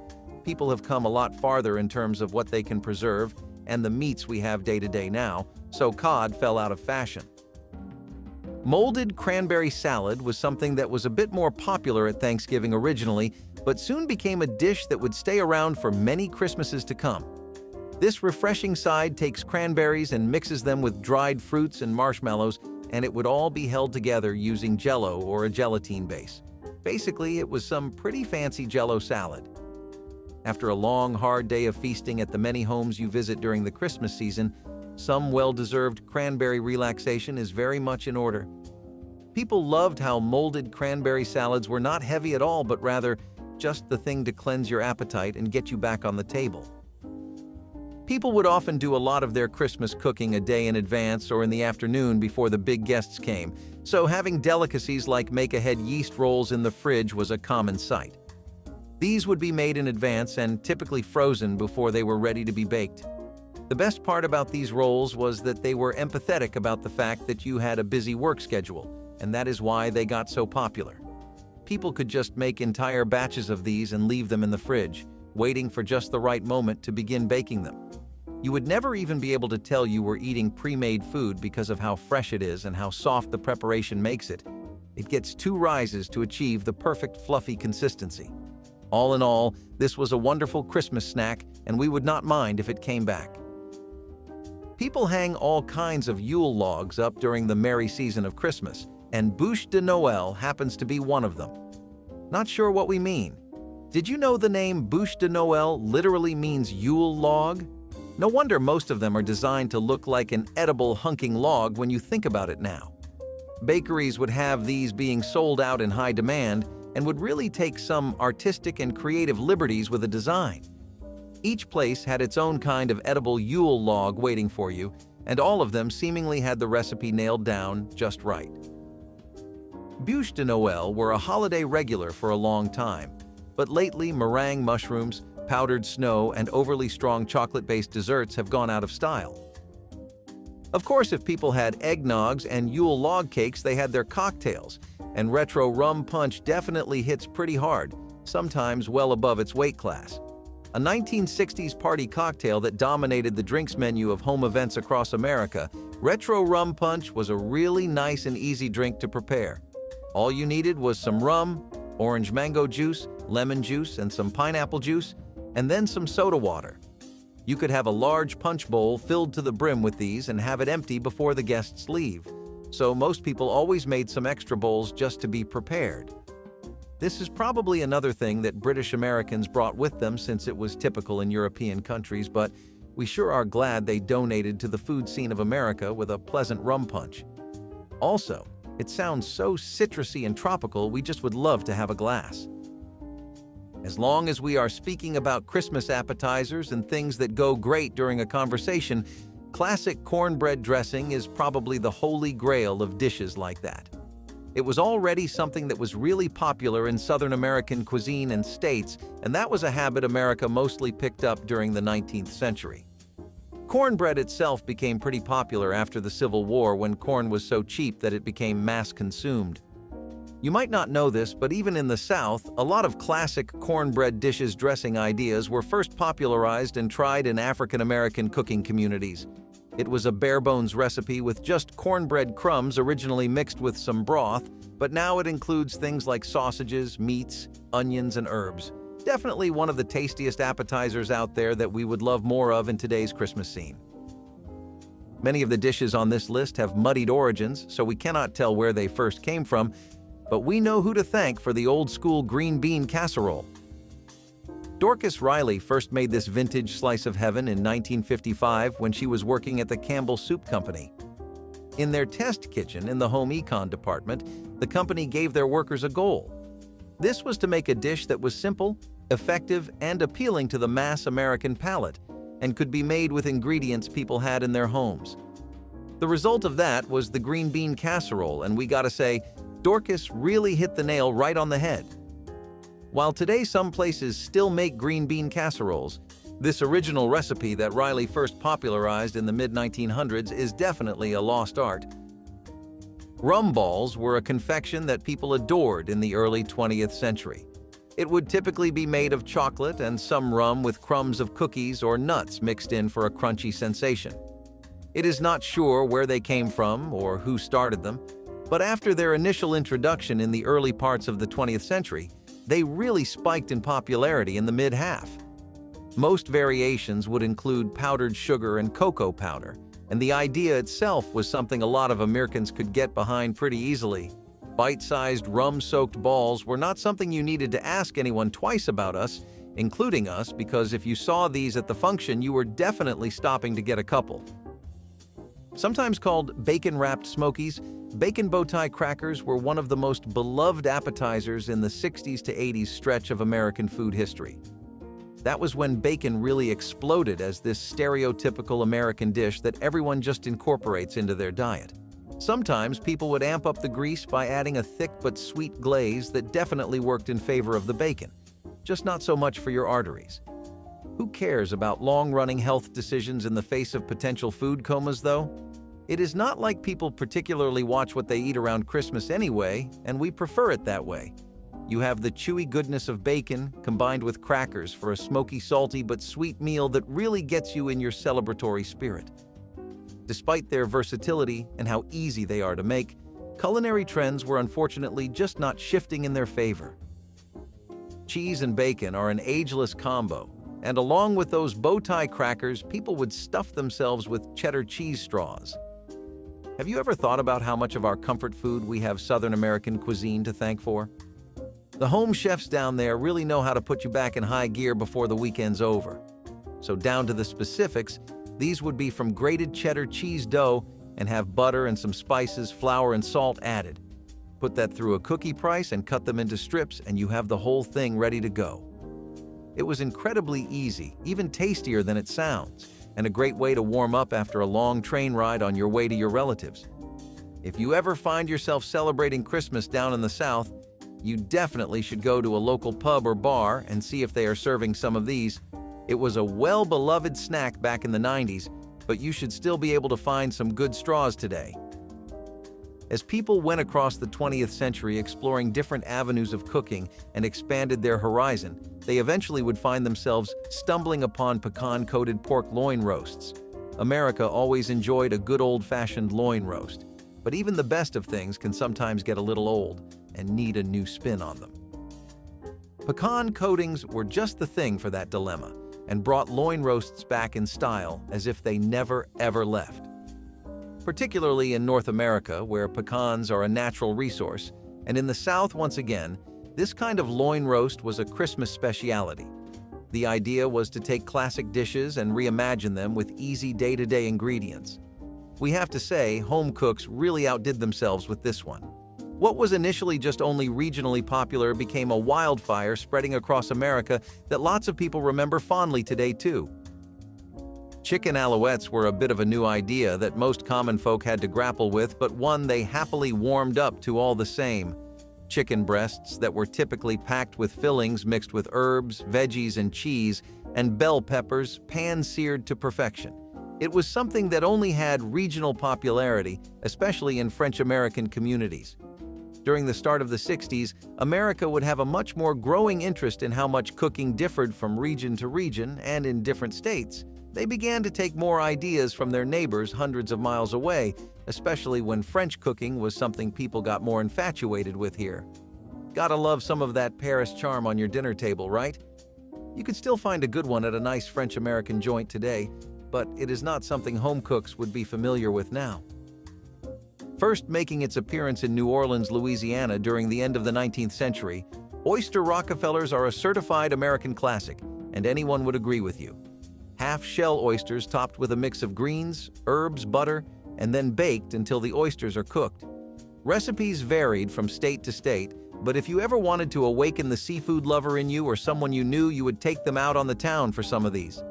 People have come a lot farther in terms of what they can preserve and the meats we have day to day now, so cod fell out of fashion. Molded cranberry salad was something that was a bit more popular at Thanksgiving originally, but soon became a dish that would stay around for many Christmases to come. This refreshing side takes cranberries and mixes them with dried fruits and marshmallows, and it would all be held together using Jello or a gelatin base. Basically, it was some pretty fancy Jello salad. After a long, hard day of feasting at the many homes you visit during the Christmas season, some well-deserved cranberry relaxation is very much in order. People loved how molded cranberry salads were not heavy at all, but rather just the thing to cleanse your appetite and get you back on the table. People would often do a lot of their Christmas cooking a day in advance or in the afternoon before the big guests came, so having delicacies like make-ahead yeast rolls in the fridge was a common sight. These would be made in advance and typically frozen before they were ready to be baked. The best part about these rolls was that they were empathetic about the fact that you had a busy work schedule, and that is why they got so popular. People could just make entire batches of these and leave them in the fridge, waiting for just the right moment to begin baking them. You would never even be able to tell you were eating pre-made food because of how fresh it is and how soft the preparation makes it. It gets 2 rises to achieve the perfect fluffy consistency. All in all, this was a wonderful Christmas snack, and we would not mind if it came back. People hang all kinds of Yule logs up during the merry season of Christmas, and Bûche de Noël happens to be one of them. Not sure what we mean. Did you know the name Bûche de Noël literally means Yule log? No wonder most of them are designed to look like an edible hunking log when you think about it now. Bakeries would have these being sold out in high demand and would really take some artistic and creative liberties with a design. Each place had its own kind of edible Yule log waiting for you, and all of them seemingly had the recipe nailed down just right. Bûche de Noël were a holiday regular for a long time, but lately meringue mushrooms, powdered snow, and overly strong chocolate-based desserts have gone out of style. Of course, if people had eggnogs and Yule log cakes, they had their cocktails, and retro Rum Punch definitely hits pretty hard, sometimes well above its weight class. A 1960s party cocktail that dominated the drinks menu of home events across America, retro Rum Punch was a really nice and easy drink to prepare. All you needed was some rum, orange mango juice, lemon juice, and some pineapple juice, and then some soda water. You could have a large punch bowl filled to the brim with these and have it empty before the guests leave, so most people always made some extra bowls just to be prepared. This is probably another thing that British Americans brought with them since it was typical in European countries, but we sure are glad they donated to the food scene of America with a pleasant rum punch. Also, it sounds so citrusy and tropical, we just would love to have a glass. As long as we are speaking about Christmas appetizers and things that go great during a conversation, classic cornbread dressing is probably the holy grail of dishes like that. It was already something that was really popular in Southern American cuisine and states, and that was a habit America mostly picked up during the 19th century. Cornbread itself became pretty popular after the Civil War when corn was so cheap that it became mass-consumed. You might not know this, but even in the South, a lot of classic cornbread dishes dressing ideas were first popularized and tried in African American cooking communities. It was a bare-bones recipe with just cornbread crumbs originally mixed with some broth, but now it includes things like sausages, meats, onions, and herbs. Definitely one of the tastiest appetizers out there that we would love more of in today's Christmas scene. Many of the dishes on this list have muddied origins, so we cannot tell where they first came from, but we know who to thank for the old-school green bean casserole. Dorcas Riley first made this vintage slice of heaven in 1955 when she was working at the Campbell Soup Company. In their test kitchen in the home econ department, the company gave their workers a goal. This was to make a dish that was simple, effective, and appealing to the mass American palate, and could be made with ingredients people had in their homes. The result of that was the green bean casserole, and we gotta say, Dorcas really hit the nail right on the head. While today some places still make green bean casseroles, this original recipe that Riley first popularized in the mid-1900s is definitely a lost art. Rum Balls were a confection that people adored in the early 20th century. It would typically be made of chocolate and some rum with crumbs of cookies or nuts mixed in for a crunchy sensation. It is not sure where they came from or who started them, but after their initial introduction in the early parts of the 20th century, they really spiked in popularity in the mid-half. Most variations would include powdered sugar and cocoa powder, and the idea itself was something a lot of Americans could get behind pretty easily. Bite-sized rum-soaked balls were not something you needed to ask anyone twice about us, including us, because if you saw these at the function, you were definitely stopping to get a couple. Sometimes called bacon-wrapped smokies, bacon bow tie crackers were one of the most beloved appetizers in the 60s to 80s stretch of American food history. That was when bacon really exploded as this stereotypical American dish that everyone just incorporates into their diet. Sometimes people would amp up the grease by adding a thick but sweet glaze that definitely worked in favor of the bacon, just not so much for your arteries. Who cares about long-running health decisions in the face of potential food comas, though? It is not like people particularly watch what they eat around Christmas anyway, and we prefer it that way. You have the chewy goodness of bacon combined with crackers for a smoky, salty, but sweet meal that really gets you in your celebratory spirit. Despite their versatility and how easy they are to make, culinary trends were unfortunately just not shifting in their favor. Cheese and bacon are an ageless combo, and along with those bow tie crackers, people would stuff themselves with cheddar cheese straws. Have you ever thought about how much of our comfort food we have Southern American cuisine to thank for? The home chefs down there really know how to put you back in high gear before the weekend's over. So down to the specifics, these would be from grated cheddar cheese dough and have butter and some spices, flour, and salt added. Put that through a cookie price and cut them into strips, and you have the whole thing ready to go. It was incredibly easy, even tastier than it sounds, and a great way to warm up after a long train ride on your way to your relatives. If you ever find yourself celebrating Christmas down in the South, you definitely should go to a local pub or bar and see if they are serving some of these. It was a well-beloved snack back in the 90s, but you should still be able to find some good straws today. As people went across the 20th century exploring different avenues of cooking and expanded their horizon, they eventually would find themselves stumbling upon pecan coated pork loin roasts. America always enjoyed a good old-fashioned loin roast, but even the best of things can sometimes get a little old and need a new spin on them. Pecan coatings were just the thing for that dilemma and brought loin roasts back in style as if they never ever left. Particularly in North America, where pecans are a natural resource, and in the South once again, this kind of loin roast was a Christmas speciality. The idea was to take classic dishes and reimagine them with easy day-to-day ingredients. We have to say, home cooks really outdid themselves with this one. What was initially just only regionally popular became a wildfire spreading across America that lots of people remember fondly today too. Chicken alouettes were a bit of a new idea that most common folk had to grapple with, but one they happily warmed up to all the same. Chicken breasts that were typically packed with fillings mixed with herbs, veggies, and cheese, and bell peppers pan-seared to perfection. It was something that only had regional popularity, especially in French-American communities. During the start of the 60s, America would have a much more growing interest in how much cooking differed from region to region and in different states. They began to take more ideas from their neighbors hundreds of miles away, especially when French cooking was something people got more infatuated with here. Gotta love some of that Paris charm on your dinner table, right? You could still find a good one at a nice French-American joint today, but it is not something home cooks would be familiar with now. First making its appearance in New Orleans, Louisiana during the end of the 19th century, oyster Rockefellers are a certified American classic, and anyone would agree with you. Half-shell oysters topped with a mix of greens, herbs, butter, and then baked until the oysters are cooked. Recipes varied from state to state, but if you ever wanted to awaken the seafood lover in you or someone you knew, you would take them out on the town for some of these.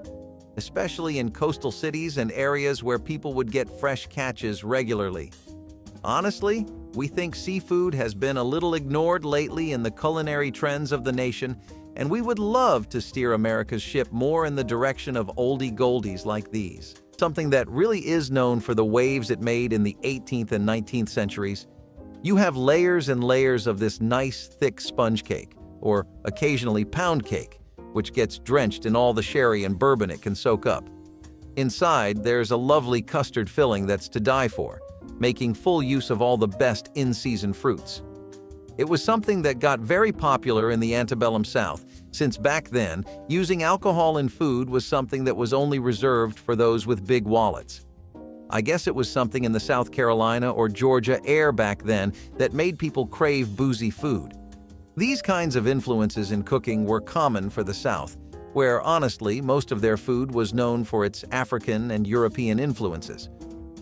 Especially in coastal cities and areas where people would get fresh catches regularly. Honestly, we think seafood has been a little ignored lately in the culinary trends of the nation, and we would love to steer America's ship more in the direction of oldie goldies like these. Something that really is known for the waves it made in the 18th and 19th centuries. You have layers and layers of this nice, thick sponge cake, or occasionally pound cake, which gets drenched in all the sherry and bourbon it can soak up. Inside, there's a lovely custard filling that's to die for, making full use of all the best in-season fruits. It was something that got very popular in the antebellum South, since back then, using alcohol in food was something that was only reserved for those with big wallets. I guess it was something in the South Carolina or Georgia air back then that made people crave boozy food. These kinds of influences in cooking were common for the South, where honestly, most of their food was known for its African and European influences.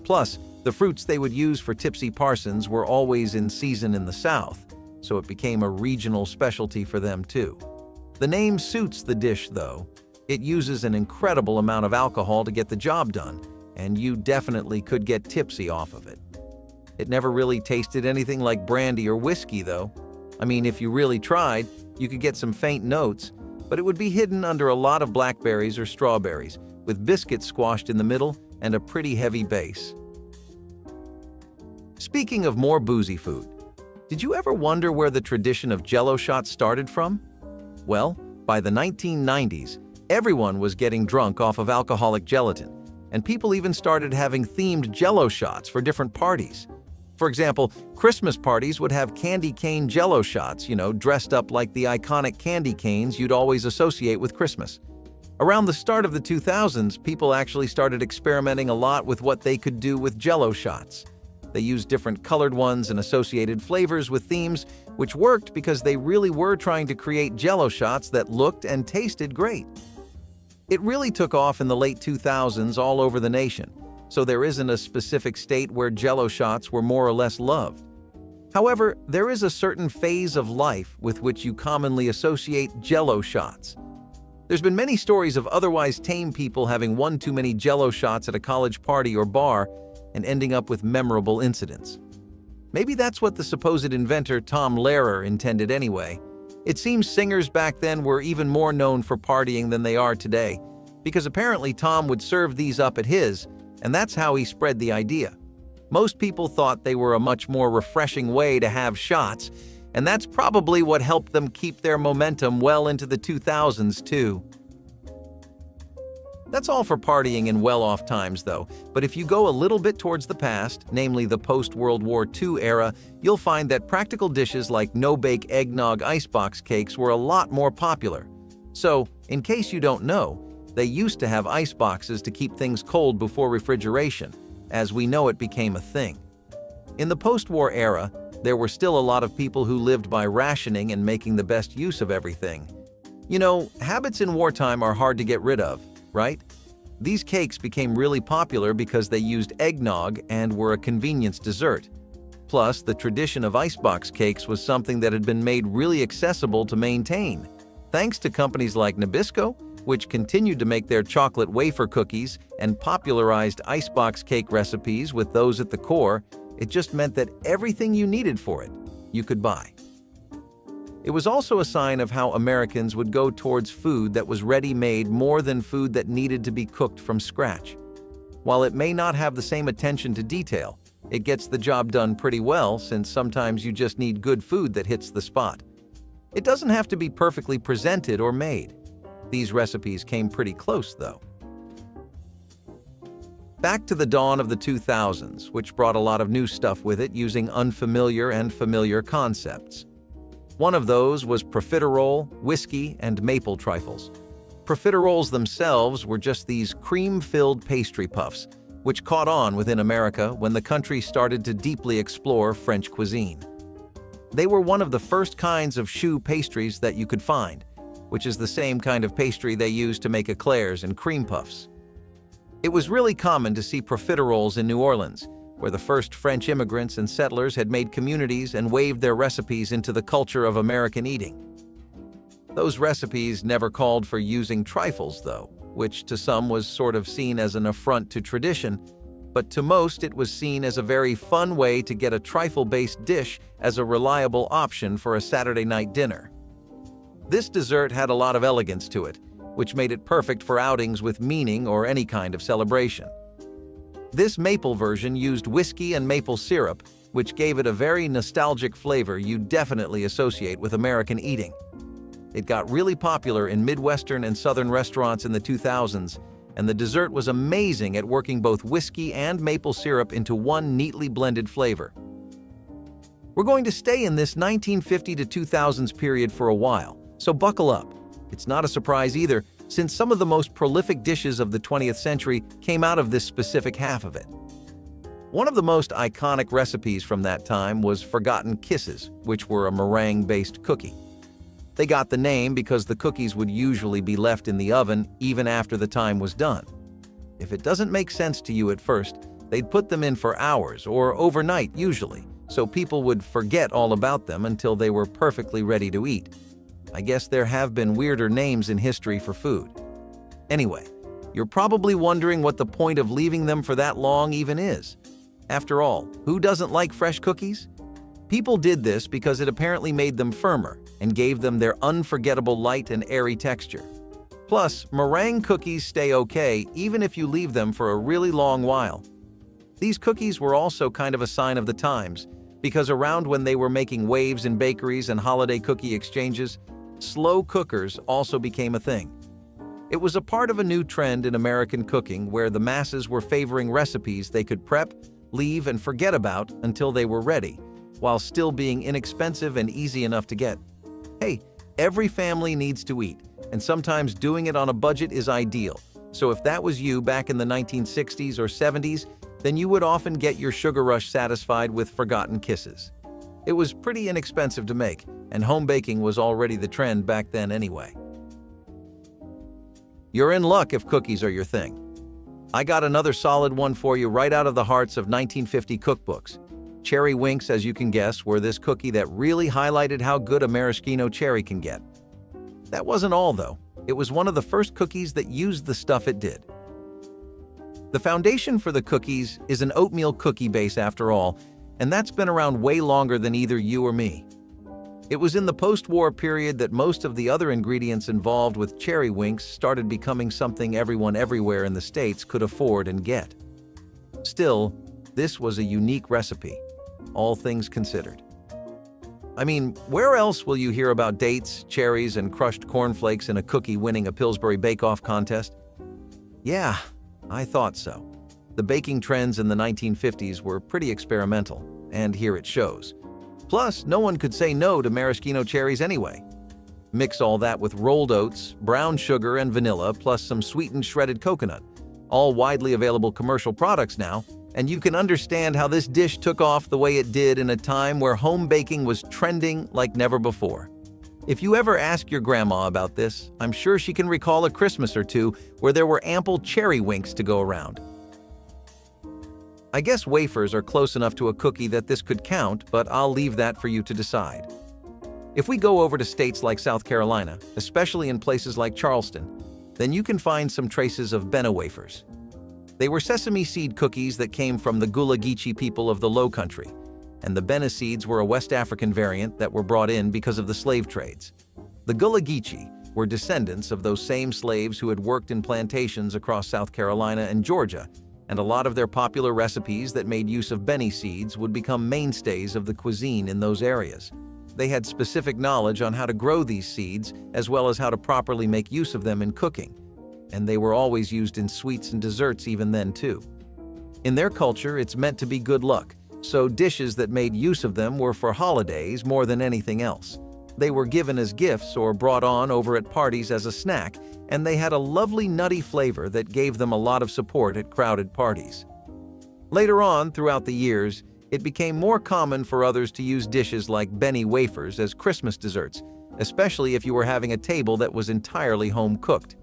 Plus, the fruits they would use for Tipsy Parsons were always in season in the South, so it became a regional specialty for them too. The name suits the dish though. It uses an incredible amount of alcohol to get the job done, and you definitely could get tipsy off of it. It never really tasted anything like brandy or whiskey though. I mean, if you really tried, you could get some faint notes, but it would be hidden under a lot of blackberries or strawberries, with biscuits squashed in the middle and a pretty heavy base. Speaking of more boozy food, did you ever wonder where the tradition of Jello Shots started from? Well, by the 1990s, everyone was getting drunk off of alcoholic gelatin, and people even started having themed Jello Shots for different parties. For example, Christmas parties would have candy cane Jello Shots, dressed up like the iconic candy canes you'd always associate with Christmas. Around the start of the 2000s, people actually started experimenting a lot with what they could do with Jello Shots. They used different colored ones and associated flavors with themes, which worked because they really were trying to create Jello Shots that looked and tasted great. It really took off in the late 2000s all over the nation, so there isn't a specific state where Jello Shots were more or less loved. However, there is a certain phase of life with which you commonly associate Jello Shots. There's been many stories of otherwise tame people having one too many Jello Shots at a college party or bar and ending up with memorable incidents. Maybe that's what the supposed inventor Tom Lehrer intended anyway. It seems singers back then were even more known for partying than they are today, because apparently Tom would serve these up at his, and that's how he spread the idea. Most people thought they were a much more refreshing way to have shots, and that's probably what helped them keep their momentum well into the 2000s too. That's all for partying in well-off times though, but if you go a little bit towards the past, namely the post-World War II era, you'll find that practical dishes like no-bake eggnog icebox cakes were a lot more popular. So, in case you don't know, they used to have ice boxes to keep things cold before refrigeration, as we know it became a thing. In the post-war era, there were still a lot of people who lived by rationing and making the best use of everything. Habits in wartime are hard to get rid of, right? These cakes became really popular because they used eggnog and were a convenience dessert. Plus, the tradition of icebox cakes was something that had been made really accessible to maintain. Thanks to companies like Nabisco, which continued to make their chocolate wafer cookies and popularized icebox cake recipes with those at the core, it just meant that everything you needed for it, you could buy. It was also a sign of how Americans would go towards food that was ready-made more than food that needed to be cooked from scratch. While it may not have the same attention to detail, it gets the job done pretty well since sometimes you just need good food that hits the spot. It doesn't have to be perfectly presented or made. These recipes came pretty close though. Back to the dawn of the 2000s, which brought a lot of new stuff with it using unfamiliar and familiar concepts. One of those was profiterole, whiskey, and maple trifles. Profiteroles themselves were just these cream-filled pastry puffs, which caught on within America when the country started to deeply explore French cuisine. They were one of the first kinds of choux pastries that you could find, which is the same kind of pastry they used to make eclairs and cream puffs. It was really common to see profiteroles in New Orleans, where the first French immigrants and settlers had made communities and waved their recipes into the culture of American eating. Those recipes never called for using trifles, though, which to some was sort of seen as an affront to tradition, but to most it was seen as a very fun way to get a trifle-based dish as a reliable option for a Saturday night dinner. This dessert had a lot of elegance to it, which made it perfect for outings with meaning or any kind of celebration. This maple version used whiskey and maple syrup, which gave it a very nostalgic flavor you definitely associate with American eating. It got really popular in Midwestern and Southern restaurants in the 2000s, and the dessert was amazing at working both whiskey and maple syrup into one neatly blended flavor. We're going to stay in this 1950 to 2000s period for a while, so buckle up. It's not a surprise either, since some of the most prolific dishes of the 20th century came out of this specific half of it. One of the most iconic recipes from that time was Forgotten Kisses, which were a meringue-based cookie. They got the name because the cookies would usually be left in the oven even after the time was done. If it doesn't make sense to you at first, they'd put them in for hours or overnight usually, so people would forget all about them until they were perfectly ready to eat. I guess there have been weirder names in history for food. Anyway, you're probably wondering what the point of leaving them for that long even is. After all, who doesn't like fresh cookies? People did this because it apparently made them firmer and gave them their unforgettable light and airy texture. Plus, meringue cookies stay okay even if you leave them for a really long while. These cookies were also kind of a sign of the times, because around when they were making waves in bakeries and holiday cookie exchanges, slow cookers also became a thing. It was a part of a new trend in American cooking where the masses were favoring recipes they could prep, leave, and forget about until they were ready, while still being inexpensive and easy enough to get. Hey, every family needs to eat, and sometimes doing it on a budget is ideal. So if that was you back in the 1960s or 70s, then you would often get your sugar rush satisfied with Forgotten Kisses. It was pretty inexpensive to make, and home baking was already the trend back then anyway. You're in luck if cookies are your thing. I got another solid one for you right out of the hearts of 1950 cookbooks. Cherry Winks, as you can guess, were this cookie that really highlighted how good a maraschino cherry can get. That wasn't all, though. It was one of the first cookies that used the stuff it did. The foundation for the cookies is an oatmeal cookie base after all, and that's been around way longer than either you or me. It was in the post-war period that most of the other ingredients involved with Cherry Winks started becoming something everyone everywhere in the States could afford and get. Still, this was a unique recipe, all things considered. I mean, where else will you hear about dates, cherries, and crushed cornflakes in a cookie winning a Pillsbury Bake-Off contest? Yeah, I thought so. The baking trends in the 1950s were pretty experimental, and here it shows. Plus, no one could say no to maraschino cherries anyway. Mix all that with rolled oats, brown sugar, and vanilla, plus some sweetened shredded coconut, all widely available commercial products now, and you can understand how this dish took off the way it did in a time where home baking was trending like never before. If you ever ask your grandma about this, I'm sure she can recall a Christmas or two where there were ample cherry winks to go around. I guess wafers are close enough to a cookie that this could count, but I'll leave that for you to decide. If we go over to states like South Carolina, especially in places like Charleston, then you can find some traces of Benna wafers. They were sesame seed cookies that came from the Gullah Geechee people of the Low Country, and the Benna seeds were a West African variant that were brought in because of the slave trades. The Gullah Geechee were descendants of those same slaves who had worked in plantations across South Carolina and Georgia, and a lot of their popular recipes that made use of Benny seeds would become mainstays of the cuisine in those areas. They had specific knowledge on how to grow these seeds, as well as how to properly make use of them in cooking, and they were always used in sweets and desserts even then too. In their culture, it's meant to be good luck, so dishes that made use of them were for holidays more than anything else. They were given as gifts or brought on over at parties as a snack, and they had a lovely nutty flavor that gave them a lot of support at crowded parties. Later on, throughout the years, it became more common for others to use dishes like Benny wafers as Christmas desserts, especially if you were having a table that was entirely home-cooked.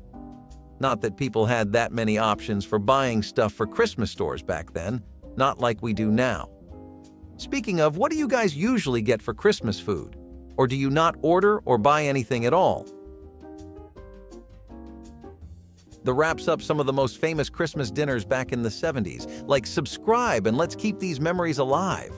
Not that people had that many options for buying stuff for Christmas stores back then, not like we do now. Speaking of, what do you guys usually get for Christmas food? Or do you not order or buy anything at all? That wraps up some of the most famous Christmas dinners back in the 70s. Like, subscribe and let's keep these memories alive.